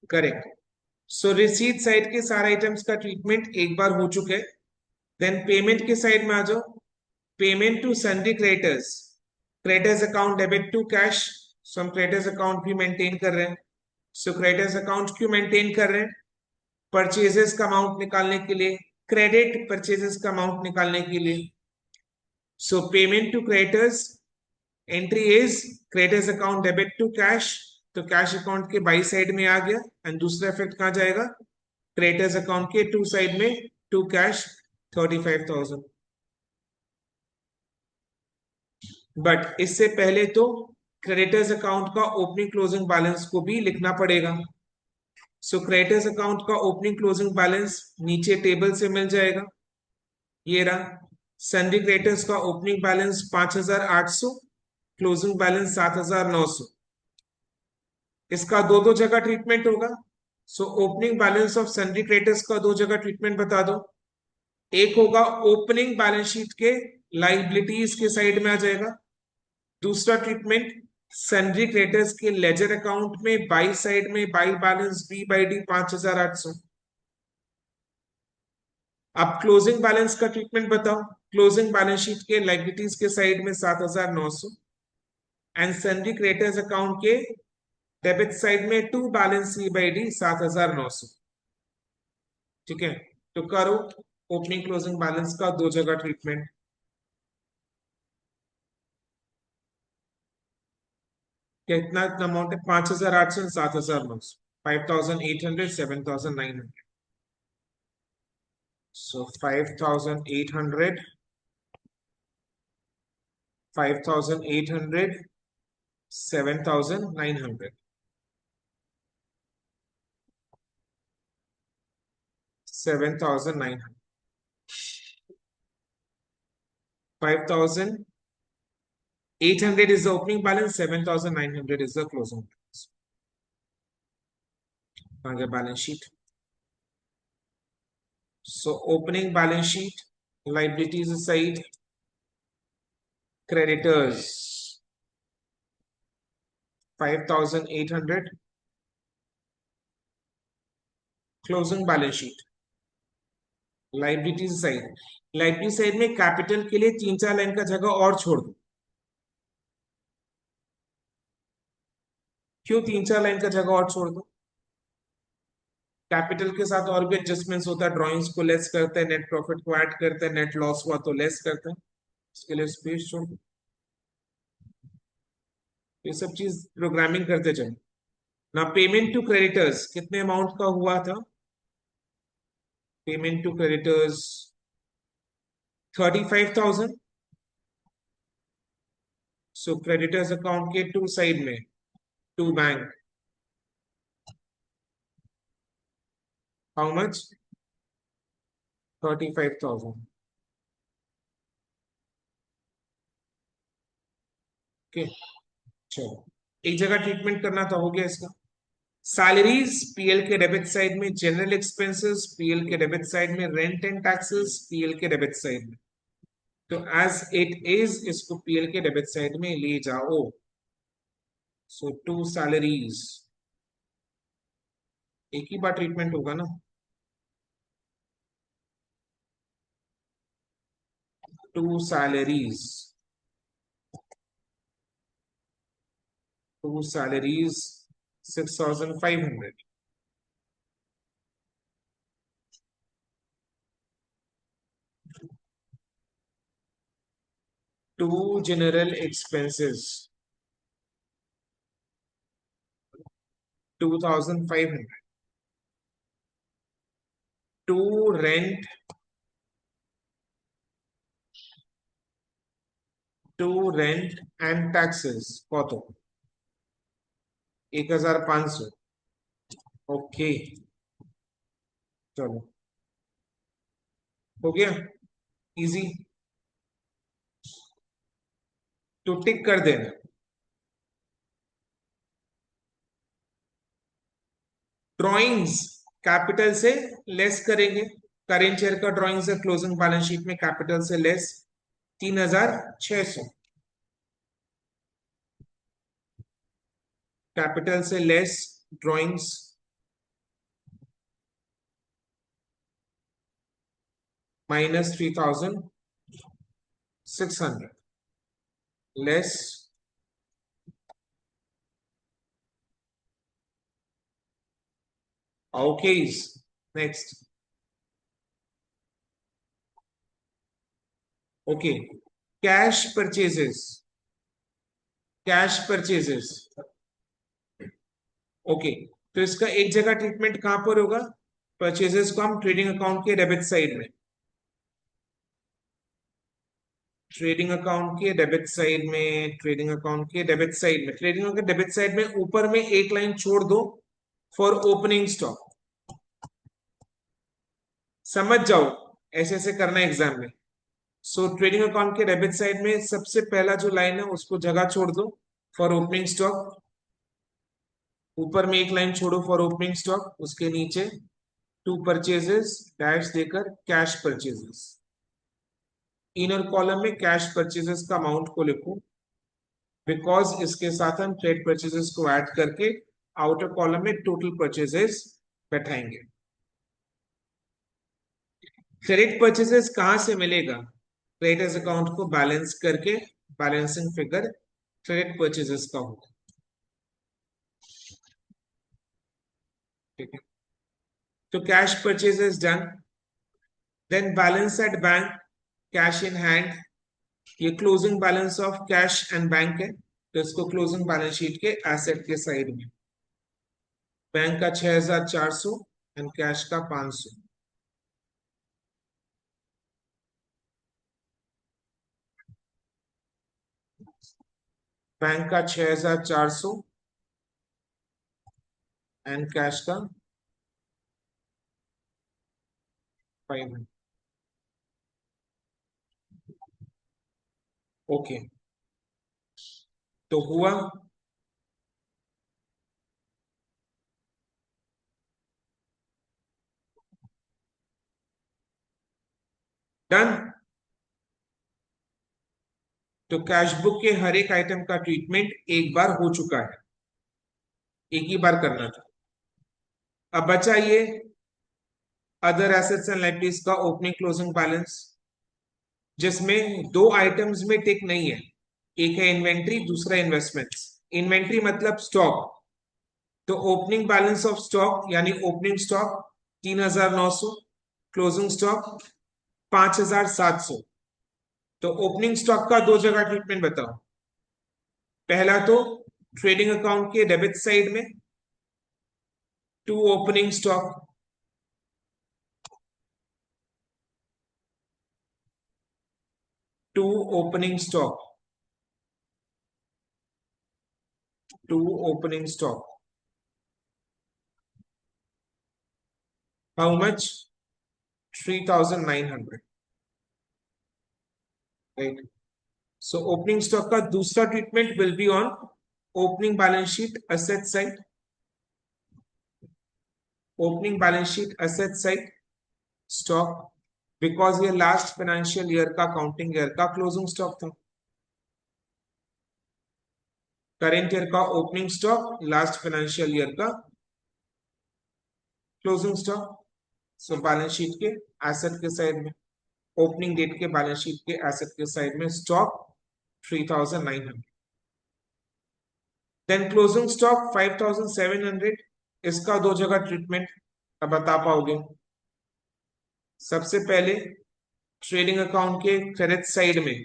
Correct. So receipt side के सारे आइटम्स का ट्रीटमेंट एक बार हो चुके हैं। देन पेमेंट के साइड में आ जाओ। Payment to sundry creditors, creditors account debit to cash. So हम क्रेडिटर्स अकाउंट भी मेंटेन कर रहे हैं। सो क्रेडिटर्स अकाउंट क्यों मेंटेन कर रहे हैं? परचेजेस का अमाउंट निकालने के लिए, क्रेडिट परचेजेस का अमाउंट निकालने के लिए। So payment to creditors, entry is creditors account debit to cash, तो कैश अकाउंट के बाई साइड में आ गया। एंड दूसरा इफेक्ट कहाँ जाएगा? क्रेडिटर्स अकाउंट के टू साइड में, टू कैश 35,000। बट इससे पहले तो क्रेडिटर्स अकाउंट का ओपनिंग क्लोजिंग बैलेंस को भी लिखना पड़ेगा। सो क्रेडिटर्स अकाउंट का ओपनिंग क्लोजिंग बैलेंस नीचे टेबल से मिल जाएगा, ये रहा। सन्ड्री क्रेडिटर्स का ओपनिंग बैलेंस 5,800, क्लोजिंग बैलेंस 7,900। इसका दो दो जगह ट्रीटमेंट होगा। So opening balance of sundry creditors का दो जगह ट्रीटमेंट बता दो। एक होगा ओपनिंग बैलेंस शीट के लाइबिलिटीज के साइड में आ जाएगा। दूसरा ट्रीटमेंट सन्ड्री क्रेडिटर्स के लेजर अकाउंट में बाई साइड में, by balance B by D 5,800। अब क्लोजिंग बैलेंस का ट्रीटमेंट बताओ। क्लोजिंग बैलेंस शीट के लाइबिलिटीज के साइड में 7,900, एंड सन्ड्री क्रेडिटर्स अकाउंट के डेबिट साइड में to balance C by D 7,900। ठीक है, तो करो ओपनिंग क्लोजिंग बैलेंस का दो जगह ट्रीटमेंट। कितना अमाउंट है? 5,800, 7,900, 5,800, 7,900। सो 5,800, 5,800, 7,900, 7,900, 5,800 is the opening balance, 7,900 is the closing balance. आगे बैलेंस शीट। सो opening balance sheet, liabilities side, creditors 5,800, closing balance sheet. Liability side, liability side में कैपिटल के लिए 3-4 लाइन का जगह और छोड़ दो। क्यों 3-4 लाइन का जगह और छोड़ दो? कैपिटल के साथ और भी एडजस्टमेंट्स होता है, ड्राइंग्स को लेस करते हैं, नेट प्रॉफिट को ऐड करते हैं, नेट लॉस हुआ तो लेस करते हैं, इसके लिए स्पेस छोड़ दो। ये सब चीज प्रोग्रामिंग करते चलो ना। पेमेंट टू क्रेडिटर्स कितने अमाउंट का हुआ था? Payment to creditors 35,000। So creditors account के टू साइड में, to bank, how much? 35,000। Okay, चलो एक जगह ट्रीटमेंट करना तो हो गया इसका। सैलरीज पीएल के डेबिट साइड में, जनरल एक्सपेंसेस पीएल के डेबिट साइड में, रेंट एंड टैक्सेस पीएल के डेबिट साइड में। तो एज इट इज इसको पीएल के डेबिट साइड में ले जाओ। सो टू सैलरीज, एक ही बार ट्रीटमेंट होगा ना। To salaries, to salaries 6,500। To general expenses 2,500। To rent, to rent and taxes कत? 1,500। ओके, चलो हो गया इजी। तो टिक कर देना। ड्राइंग्स कैपिटल से लेस करेंगे। करेंट ईयर का ड्राइंग्स है क्लोजिंग बैलेंस शीट में, कैपिटल से लेस 3,600। कैपिटल से less drawings -3,600 less okays. Next, okay, cash purchases, cash purchases. Okay, तो इसका एक जगह ट्रीटमेंट कहां पर होगा? परचेजेस को हम ट्रेडिंग अकाउंट के डेबिट साइड में, ट्रेडिंग अकाउंट के डेबिट साइड में, ट्रेडिंग अकाउंट के डेबिट साइड में, ट्रेडिंग अकाउंट के डेबिट साइड में ऊपर में एक लाइन छोड़ दो फॉर ओपनिंग स्टॉक। समझ जाओ, ऐसे ऐसे करना एग्जाम में। सो ट्रेडिंग अकाउंट के डेबिट साइड में सबसे पहला जो लाइन है उसको जगह छोड़ दो फॉर ओपनिंग स्टॉक। ऊपर में एक लाइन छोड़ो फॉर ओपनिंग स्टॉक, उसके नीचे टू परचेजेस डैश देकर कैश परचेजेस। इनर कॉलम में कैश परचेजेस का अमाउंट को लिखो, बिकॉज इसके साथ हम ट्रेड परचेजेस को ऐड करके आउटर कॉलम में टोटल परचेजेस बैठाएंगे। क्रेडिट परचेजेस कहां से मिलेगा? क्रेडिटर्स अकाउंट को बैलेंस करके बैलेंसिंग फिगर क्रेडिट परचेजेस का होगा। ठीक है, तो cash purchases done. Then balance at bank, cash in hand, ये closing balance of cash and bank है, तो इसको क्लोजिंग बैलेंस शीट के एसेट के साइड में। बैंक का 6,400 एंड कैश का 500। बैंक का 6,400 एंड कैश का 500। ओके, तो हुआ। डन। तो कैश बुक के हर एक आइटम का ट्रीटमेंट एक बार हो चुका है, एक ही बार करना था। अब बचा ये अदर एसेट्स एंड लायबिलिटीज का ओपनिंग क्लोजिंग बैलेंस, जिसमें दो आइटम्स में टिक नहीं है, एक है इन्वेंट्री, दूसरा इन्वेस्टमेंट्स। इन्वेंट्री मतलब स्टॉक, तो ओपनिंग बैलेंस ऑफ स्टॉक यानी ओपनिंग स्टॉक 3,900, क्लोजिंग स्टॉक 5,700। तो ओपनिंग स्टॉक का दो जगह ट्रीटमेंट बताओ। पहला तो ट्रेडिंग अकाउंट के डेबिट साइड में to opening stock, to opening stock, to opening stock. How much? 3,900, right. So opening stock का दूसरा treatment will be on opening balance sheet asset side, opening balance sheet asset side stock, because ये last financial year का accounting year का closing stock था। Current year का opening stock, last financial year का closing stock. So balance sheet के asset के side में, opening date के बैलेंस शीट के एसेट के साइड में स्टॉक 3,900। Then closing stock 5,700। इसका दो जगह ट्रीटमेंट अब बता पाओगे। सबसे पहले ट्रेडिंग अकाउंट के क्रेडिट साइड में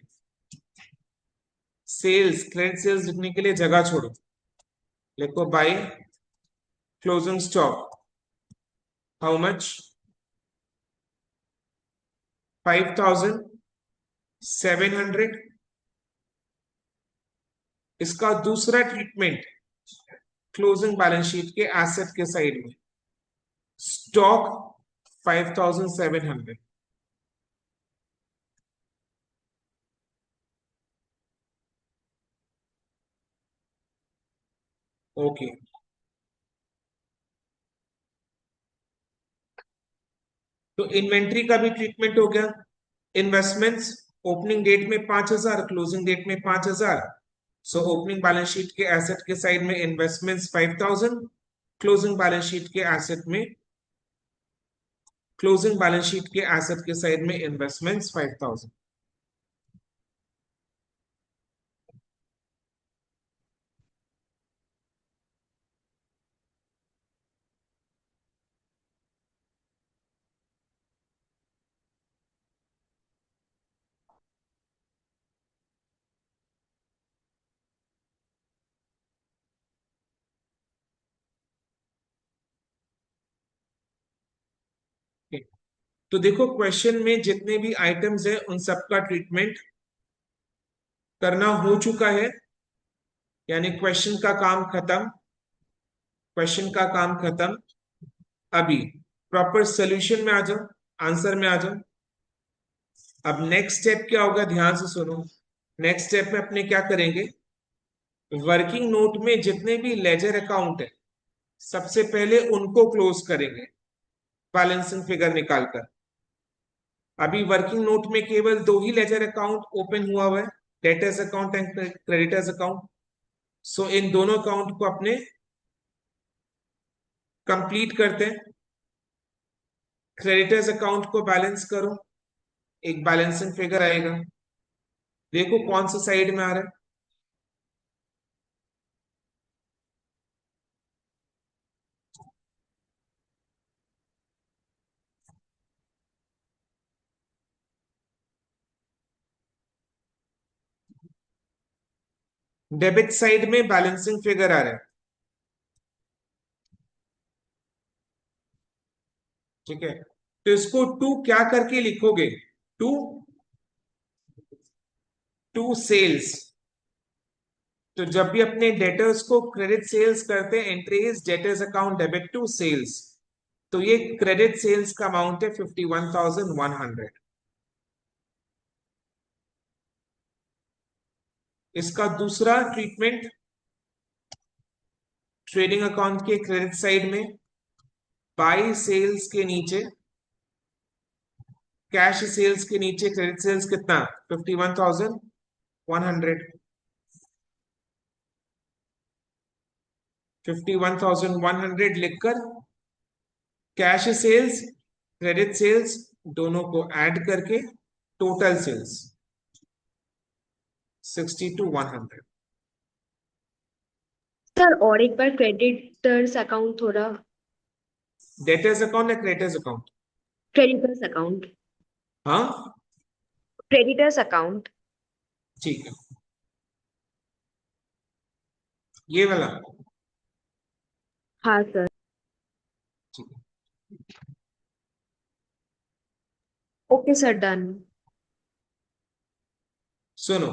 सेल्स, क्रेडिट सेल्स लिखने के लिए जगह छोड़ो, लिखो by closing stock. How much? 5,700। इसका दूसरा ट्रीटमेंट क्लोजिंग बैलेंस शीट के एसेट के साइड में स्टॉक 5,700। ओके, तो इन्वेंट्री का भी ट्रीटमेंट हो गया। इन्वेस्टमेंट्स ओपनिंग डेट में 5,000, क्लोजिंग डेट में 5,000। सो ओपनिंग बैलेंस शीट के एसेट के साइड में इन्वेस्टमेंट्स 5,000, क्लोजिंग बैलेंस शीट के एसेट में, क्लोजिंग बैलेंस शीट के एसेट के साइड में इन्वेस्टमेंट्स 5,000। तो देखो क्वेश्चन में जितने भी आइटम्स हैं उन सबका ट्रीटमेंट करना हो चुका है, यानी क्वेश्चन का काम खत्म, क्वेश्चन का काम खत्म। अभी प्रॉपर सॉल्यूशन में आ जाओ, आंसर में आ जाओ। अब नेक्स्ट स्टेप क्या होगा, ध्यान से सुनो। नेक्स्ट स्टेप में अपने क्या करेंगे, वर्किंग नोट में जितने भी लेजर अकाउंट है सबसे पहले उनको क्लोज करेंगे बैलेंसिंग फिगर निकालकर। अभी वर्किंग नोट में केवल दो ही लेजर अकाउंट ओपन हुआ है, debtors account and creditors account. So इन दोनों अकाउंट को अपने कंप्लीट करते हैं। क्रेडिटर्स अकाउंट को बैलेंस करो, एक बैलेंसिंग फिगर आएगा। देखो कौन सा साइड में आ रहा है। डेबिट साइड में बैलेंसिंग फिगर आ रहा है, ठीक है। तो इसको टू क्या करके लिखोगे, टू, टू सेल्स। तो जब भी अपने डेटर्स को क्रेडिट सेल्स करते हैं, entry is debtors account debit to sales. तो ये क्रेडिट सेल्स का अमाउंट है 51,100। इसका दूसरा ट्रीटमेंट ट्रेडिंग अकाउंट के क्रेडिट साइड में बाई सेल्स के नीचे, कैश सेल्स के नीचे क्रेडिट सेल्स कितना, 51,100। 51,100 लिखकर कैश सेल्स क्रेडिट सेल्स, दोनों को ऐड करके टोटल सेल्स 60 to 100। सर और एक बार क्रेडिटर्स अकाउंट थोड़ा। डेटर्स अकाउंट या क्रेडिटर्स अकाउंट? Creditors account. हाँ, क्रेडिटर्स अकाउंट। ठीक है, ये वाला। हाँ सर। ठीक है, ओके सर, डन। सुनो,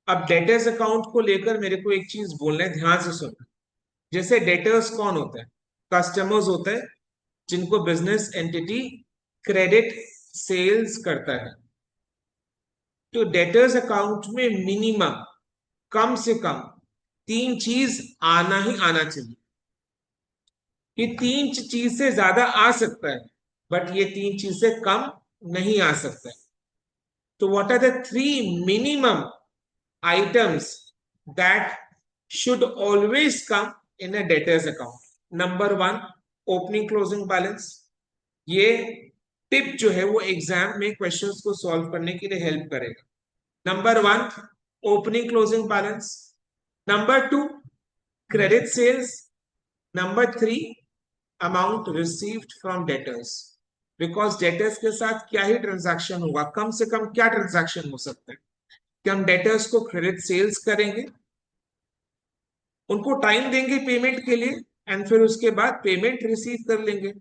अब डेटर्स अकाउंट को लेकर मेरे को एक चीज बोलना है, ध्यान से सुनो। जैसे डेटर्स कौन होता है? कस्टमर्स होता है जिनको बिजनेस एंटिटी क्रेडिट सेल्स करता है। तो डेटर्स अकाउंट में मिनिमम, कम से कम तीन चीज आना ही आना चाहिए। ये तीन चीज से ज्यादा आ सकता है, बट ये तीन चीज से कम नहीं आ सकता है। तो what are the three minimum items that should always come in a debtors account? Number one, opening closing balance। ये टिप जो है वो एग्जाम में क्वेश्चंस को सॉल्व करने के लिए हेल्प करेगा। Number one, opening closing balance. Number two, credit sales. Number three, amount received from debtors. Because debtors के साथ क्या ही ट्रांजैक्शन होगा, कम से कम क्या ट्रांजैक्शन हो सकता है कि हम डेटर्स को क्रेडिट सेल्स करेंगे, उनको टाइम देंगे पेमेंट के लिए, एंड फिर उसके बाद पेमेंट रिसीव कर लेंगे।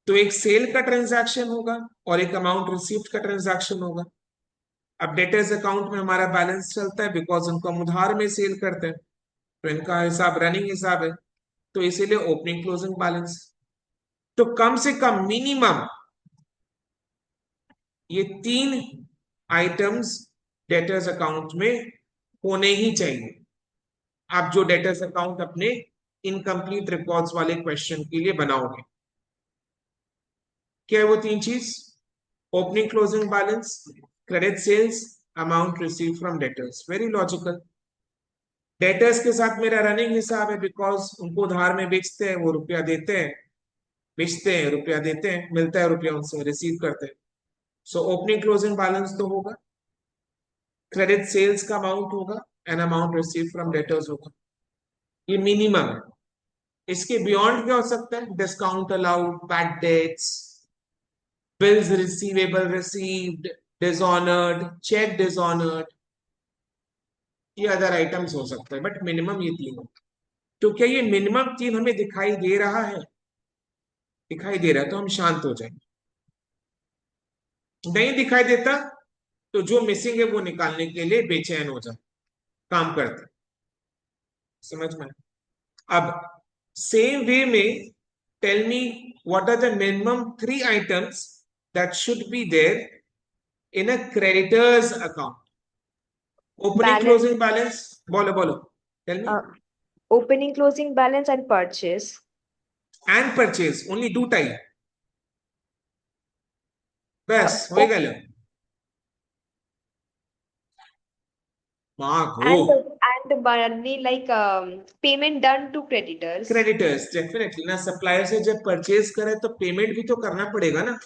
तो एक सेल का ट्रांजैक्शन होगा और एक अमाउंट रिसीव्ड का ट्रांजैक्शन होगा। अब डेटर्स अकाउंट में हमारा बैलेंस चलता है बिकॉज उनको हम उधार में सेल करते हैं, तो इनका हिसाब रनिंग हिसाब है, तो इसीलिए ओपनिंग क्लोजिंग बैलेंस। तो कम से कम मिनिमम ये तीन आइटम्स डेटर्स अकाउंट में होने ही चाहिए। आप जो डेटर्स अकाउंट अपने इनकम्प्लीट रिकॉर्ड्स वाले क्वेश्चन के लिए बनाओगे, क्या है वो तीन चीज? Opening closing balance, credit sales, amount receive from debtors. Very logical. Debtors के साथ मेरा रनिंग हिसाब है बिकॉज उनको उधार में बेचते हैं, वो रुपया देते हैं, बेचते हैं रुपया देते हैं, मिलता है रुपया उनसे, रिसीव करते हैं। सो ओपनिंग क्लोजिंग बैलेंस तो होगा, क्रेडिट सेल्स का अमाउंट होगा, and amount receive from debtors होगा। ये मिनिमम है। इसके बियॉन्ड क्या हो सकता है? Discount allowed, bad debts, bills receivable received, dishonored, check dishonored, ये अदर आइटम्स हो सकते हैं, बट मिनिमम ये तीन हो। तो क्या ये मिनिमम तीन हमें दिखाई दे रहा है? दिखाई दे रहा है तो हम शांत हो जाएंगे। नहीं दिखाई देता तो जो मिसिंग है वो निकालने के लिए बेचैन हो जाए, काम करते। समझ में? अब सेम वे में tell me what are the minimum three items that should be there in a creditors account. Opening balance. Closing balance, बोलो बोलो, tell me. Opening closing balance and purchase. And purchase, only two type, बस हो गया। मागो। And money like payment done to creditors. Creditors definitely ना, supplier से जब purchase करे तो पेमेंट भी तो करना पड़ेगा ना।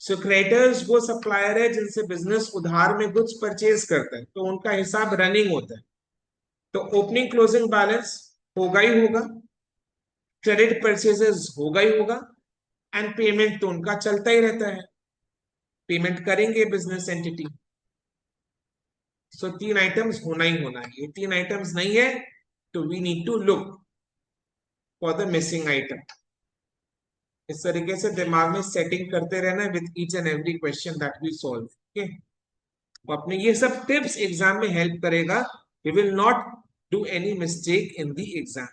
सो क्रेडिटर्स वो सप्लायर है जिनसे बिजनेस उधार में गुड्स परचेज करता है, तो उनका हिसाब रनिंग होता है। तो ओपनिंग क्लोजिंग बैलेंस होगा ही होगा, क्रेडिट परचेजेस होगा ही होगा, एंड पेमेंट तो उनका चलता ही रहता है, पेमेंट करेंगे बिजनेस एंटिटी। सो तीन आइटम्स होना ही होना है। ये तीन आइटम्स नहीं है तो we need to look for the missing item. इस तरीके से दिमाग में सेटिंग करते रहना with each and every question that we solve. Okay, तो अपने ये सब टिप्स एग्जाम में हेल्प करेगा। We will not do any mistake in the exam.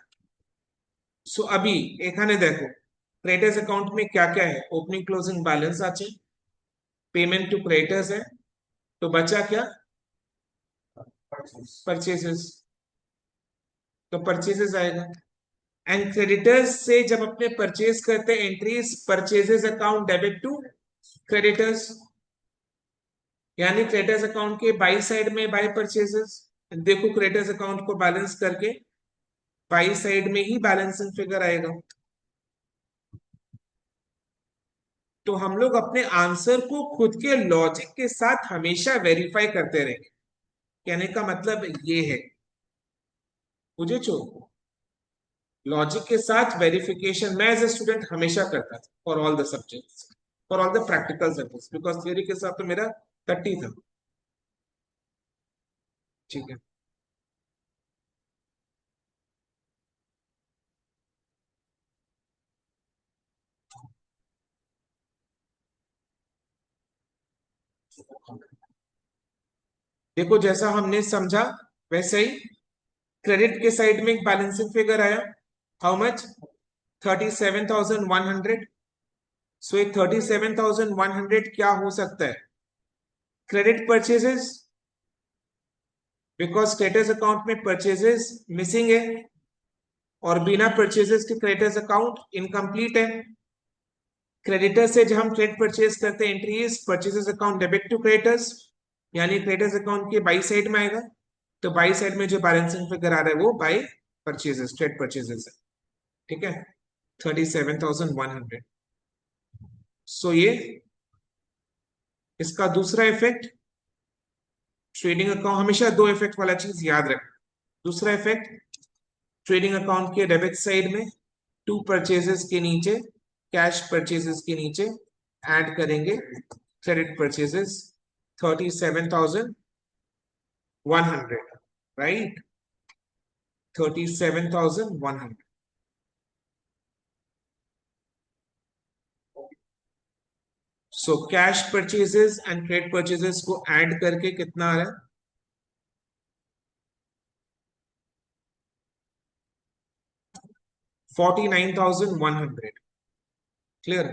So अभी এখানে देखो क्रेडिटर्स अकाउंट में क्या क्या है। ओपनिंग क्लोजिंग बैलेंस আছে, पेमेंट टू क्रेडिटर्स है, तो बचा क्या? परचेजेस, तो परचेजेस आएगा। एंड क्रेडिटर्स से जब अपने परचेज करते हैं, entries purchases account debit to creditors, यानी क्रेडिटर्स अकाउंट के बाई साइड में बाय परचेजेस। देखो क्रेडिटर्स अकाउंट को बैलेंस करके बाई साइड में ही बैलेंसिंग फिगर आएगा। तो हम लोग अपने आंसर को खुद के लॉजिक के साथ हमेशा वेरीफाई करते रहेंगे। कहने का मतलब ये है, मुझे जो लॉजिक के साथ वेरिफिकेशन मैं एज ए स्टूडेंट हमेशा करता था for all the subjects, for all the practical subjects, because theory के साथ तो मेरा 30 था। ठीक है। देखो जैसा हमने समझा वैसे ही क्रेडिट के साइड में एक बैलेंसिंग फिगर आया, हाउ मच, 37,100। सो ये 37,100 क्या हो सकता है, credit purchases, because creditors account में परचेजेस मिसिंग है, और बिना परचेजेस के क्रेडिटर्स अकाउंट इनकम्प्लीट है। क्रेडिटर से जब हम क्रेडिट परचेज करते हैं, entries purchases account debit to creditors, यानी क्रेडिटर्स अकाउंट के बाई साइड में आएगा। तो बाई साइड में जो बैलेंसिंग फिगर आ रहा है वो बाई परचेजेस, ट्रेड परचेजेस है। ठीक है, 37,100। सो ये इसका दूसरा इफेक्ट, ट्रेडिंग अकाउंट हमेशा दो इफेक्ट वाला चीज याद रखें। दूसरा इफेक्ट, ट्रेडिंग अकाउंट के डेबिट साइड में टू परचेजेस के नीचे, कैश परचेजेस के नीचे ऐड करेंगे credit purchases 37,100, right, 37,100। So cash purchases and credit purchases को ऐड करके कितना आ रहा है, 49,100। क्लियर।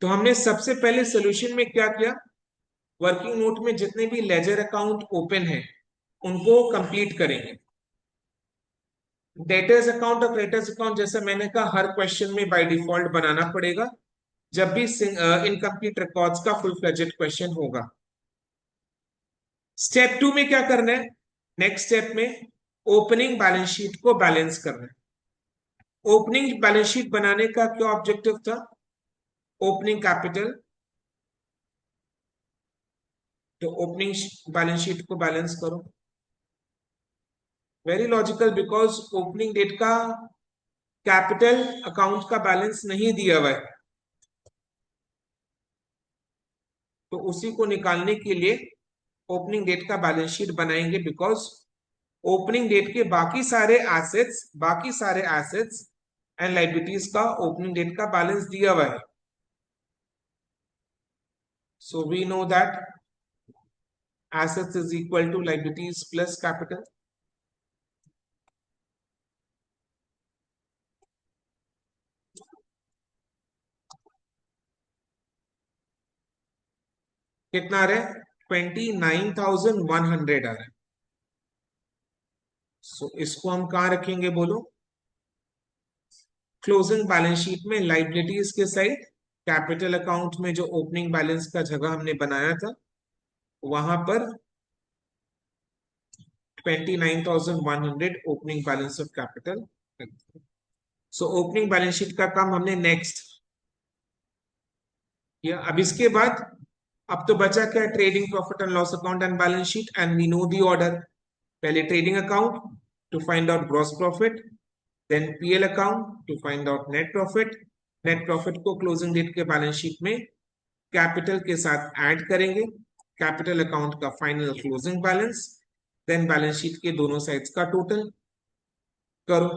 तो हमने सबसे पहले सोल्यूशन में क्या किया, वर्किंग नोट में जितने भी लेजर अकाउंट ओपन है उनको कंप्लीट करेंगे। डेटर्स अकाउंट और क्रेडिटर्स अकाउंट जैसे मैंने कहा हर क्वेश्चन में बाय डिफॉल्ट बनाना पड़ेगा जब भी इनकम्प्लीट रिकॉर्ड्स का फुल फ्लेजेड क्वेश्चन होगा। स्टेप 2 में क्या करना है, नेक्स्ट स्टेप में ओपनिंग बैलेंस शीट को बैलेंस करना है। ओपनिंग बैलेंस शीट बनाने का क्या ऑब्जेक्टिव था, ओपनिंग कैपिटल, तो ओपनिंग बैलेंस शीट को बैलेंस करो। Very logical, because opening date का कैपिटल अकाउंट का बैलेंस नहीं दिया हुआ है, तो उसी को निकालने के लिए ओपनिंग डेट का बैलेंस शीट बनाएंगे, बिकॉज ओपनिंग डेट के बाकी सारे एसेट्स एंड लाइबिलिटीज का ओपनिंग डेट का बैलेंस दिया हुआ है। So we know that assets is equal to liabilities plus capital। कितना आ रहा है, 29,100 आ रहा है। सो इसको हम कहाँ रखेंगे बोलो, क्लोजिंग बैलेंस शीट में लाइबिलिटीज के साइड, कैपिटल अकाउंट में जो ओपनिंग बैलेंस का जगह हमने बनाया था वहां पर 29,100 opening balance of capital. So opening balance sheet का काम हमने नेक्स्ट किया। अब इसके बाद अब तो बचा क्या, trading profit and loss account and balance sheet, and we know the order. पहले trading account to find out gross profit, then PL account to find out net profit. Net profit को क्लोजिंग डेट के balance sheet में capital के साथ add करेंगे, capital account का final closing balance, then balance sheet के दोनों sides का टोटल करो।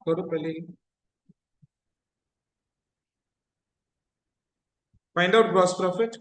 करो पहले, find out gross profit.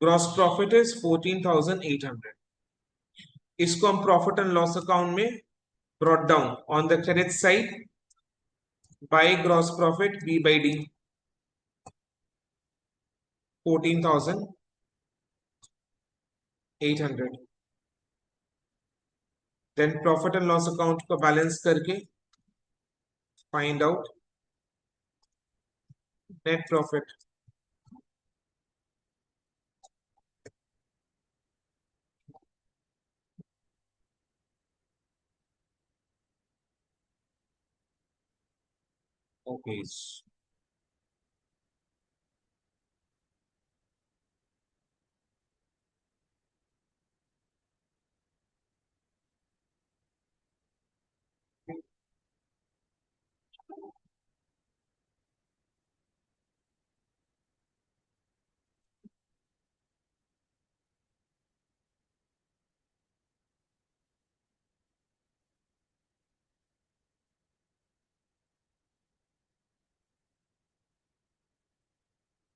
Gross profit is 14,800. इसको हम प्रॉफिट एंड लॉस अकाउंट में brought down on the credit side by gross profit b by d 14,800. Then profit and loss account को बैलेंस करके find out net profit. Okay,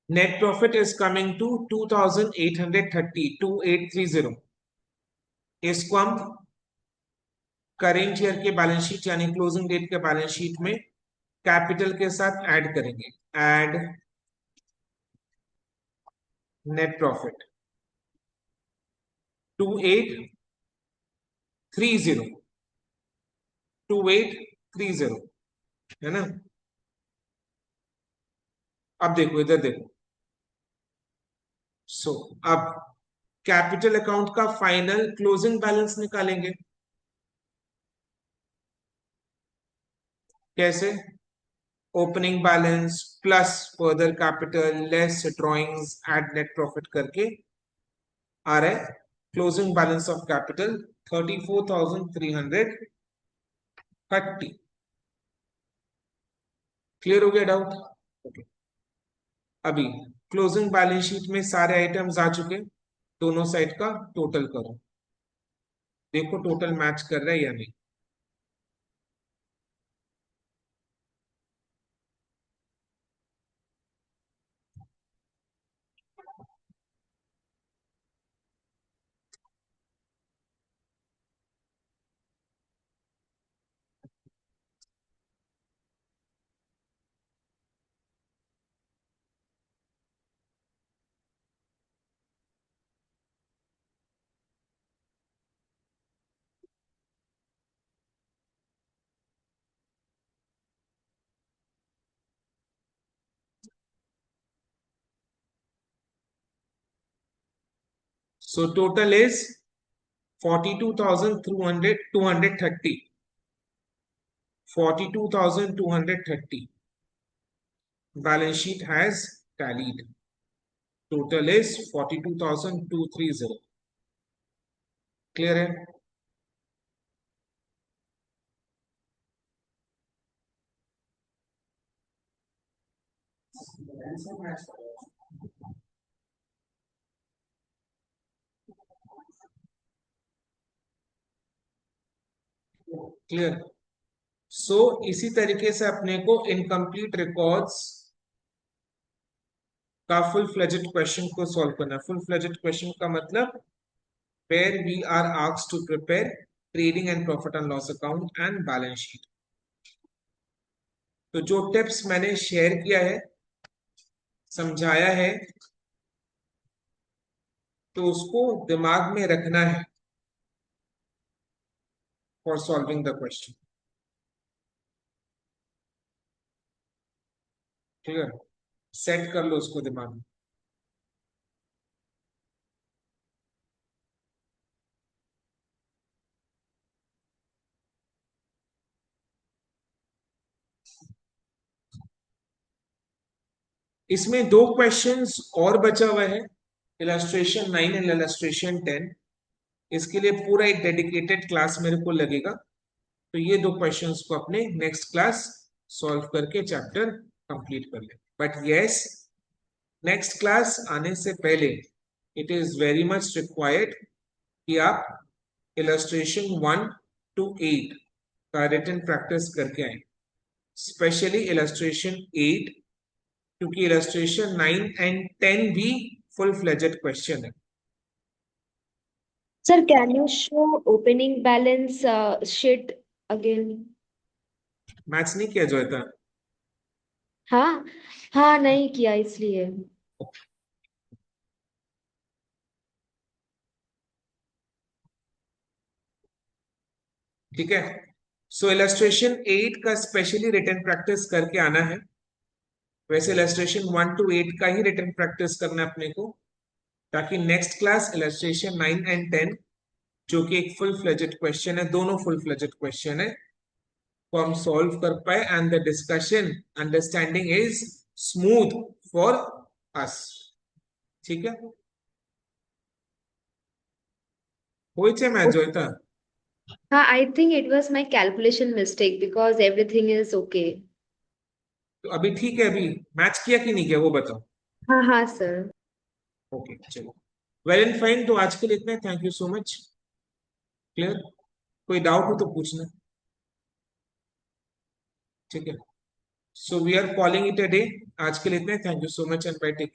net profit is coming to 2,830, 2,830. इसको हम current year के balance sheet यानी closing date के balance sheet में capital के साथ ऐड करेंगे. ऐड नेट प्रॉफिट 2,830, 2,830 है ना. अब देखो, इधर देखो. अब कैपिटल अकाउंट का फाइनल क्लोजिंग बैलेंस निकालेंगे. कैसे? Opening balance plus further capital less drawings add net profit करके आ रहा है closing balance of capital 34,330. Clear हो गया डाउट? ओके. अभी क्लोजिंग बैलेंस शीट में सारे आइटम्स आ चुके, दोनों साइड का टोटल करो. देखो टोटल मैच कर रहा है या नहीं. So total is 42,230. 42,230. Balance sheet has tallied. Total is 42,230. Clear है? क्लियर. सो इसी तरीके से अपने को इनकम्प्लीट रिकॉर्ड्स का फुल फ्लेजेड क्वेश्चन को सॉल्व करना है. फुल फ्लेजेड क्वेश्चन का मतलब where we are asked to prepare trading and profit and loss account and balance sheet. तो जो टिप्स मैंने शेयर किया है, समझाया है, तो उसको दिमाग में रखना है फॉर सॉल्विंग द क्वेश्चन. ठीक है, सेट कर लो उसको दिमाग में. इसमें दो क्वेश्चंस और बचा हुआ है, इलस्ट्रेशन 9 एंड इलस्ट्रेशन 10. इसके लिए पूरा एक डेडिकेटेड क्लास मेरे को लगेगा. तो ये दो क्वेश्चंस को अपने नेक्स्ट क्लास सॉल्व करके चैप्टर कंप्लीट कर ले. बट यस, नेक्स्ट क्लास आने से पहले it is very much required कि आप इलस्ट्रेशन 1 to 8 का रिटन प्रैक्टिस करके आए, स्पेशली इलस्ट्रेशन 8, क्योंकि इलस्ट्रेशन 9 and 10 भी फुल फ्लेजेड क्वेश्चन है। Sir, can you show opening balance sheet again? Maths नहीं किया जोयता? हाँ हाँ, नहीं किया इसलिए। ठीक है, सो इलस्ट्रेशन 8 का स्पेशली रिटन प्रैक्टिस करके आना है। वैसे इलस्ट्रेशन 1 to 8 का ही रिटन प्रैक्टिस करना है अपने को, ताकि नेक्स्ट क्लास इलस्ट्रेशन 9 and 10, जो कि एक फुल फ्लेजेड क्वेश्चन है, दोनों फुल फ्लेजेड क्वेश्चन है, को हम सॉल्व कर पाए and the discussion understanding is smooth for us. ठीक है, होइছে ম্যাথ জয়িতা? हाँ, I think it was my calculation mistake because everything is okay. तो अभी ठीक है, अभी मैच किया कि नहीं किया वो बताओ। हाँ हाँ सर। ओके चलो, वेल एंड फाइन, तो आज के लिए इतना ही। Thank you so much. Clear? कोई डाउट हो तो पूछना। ठीक है, so we are calling it a day. आज के लिए इतना ही। Thank you so much and bye, take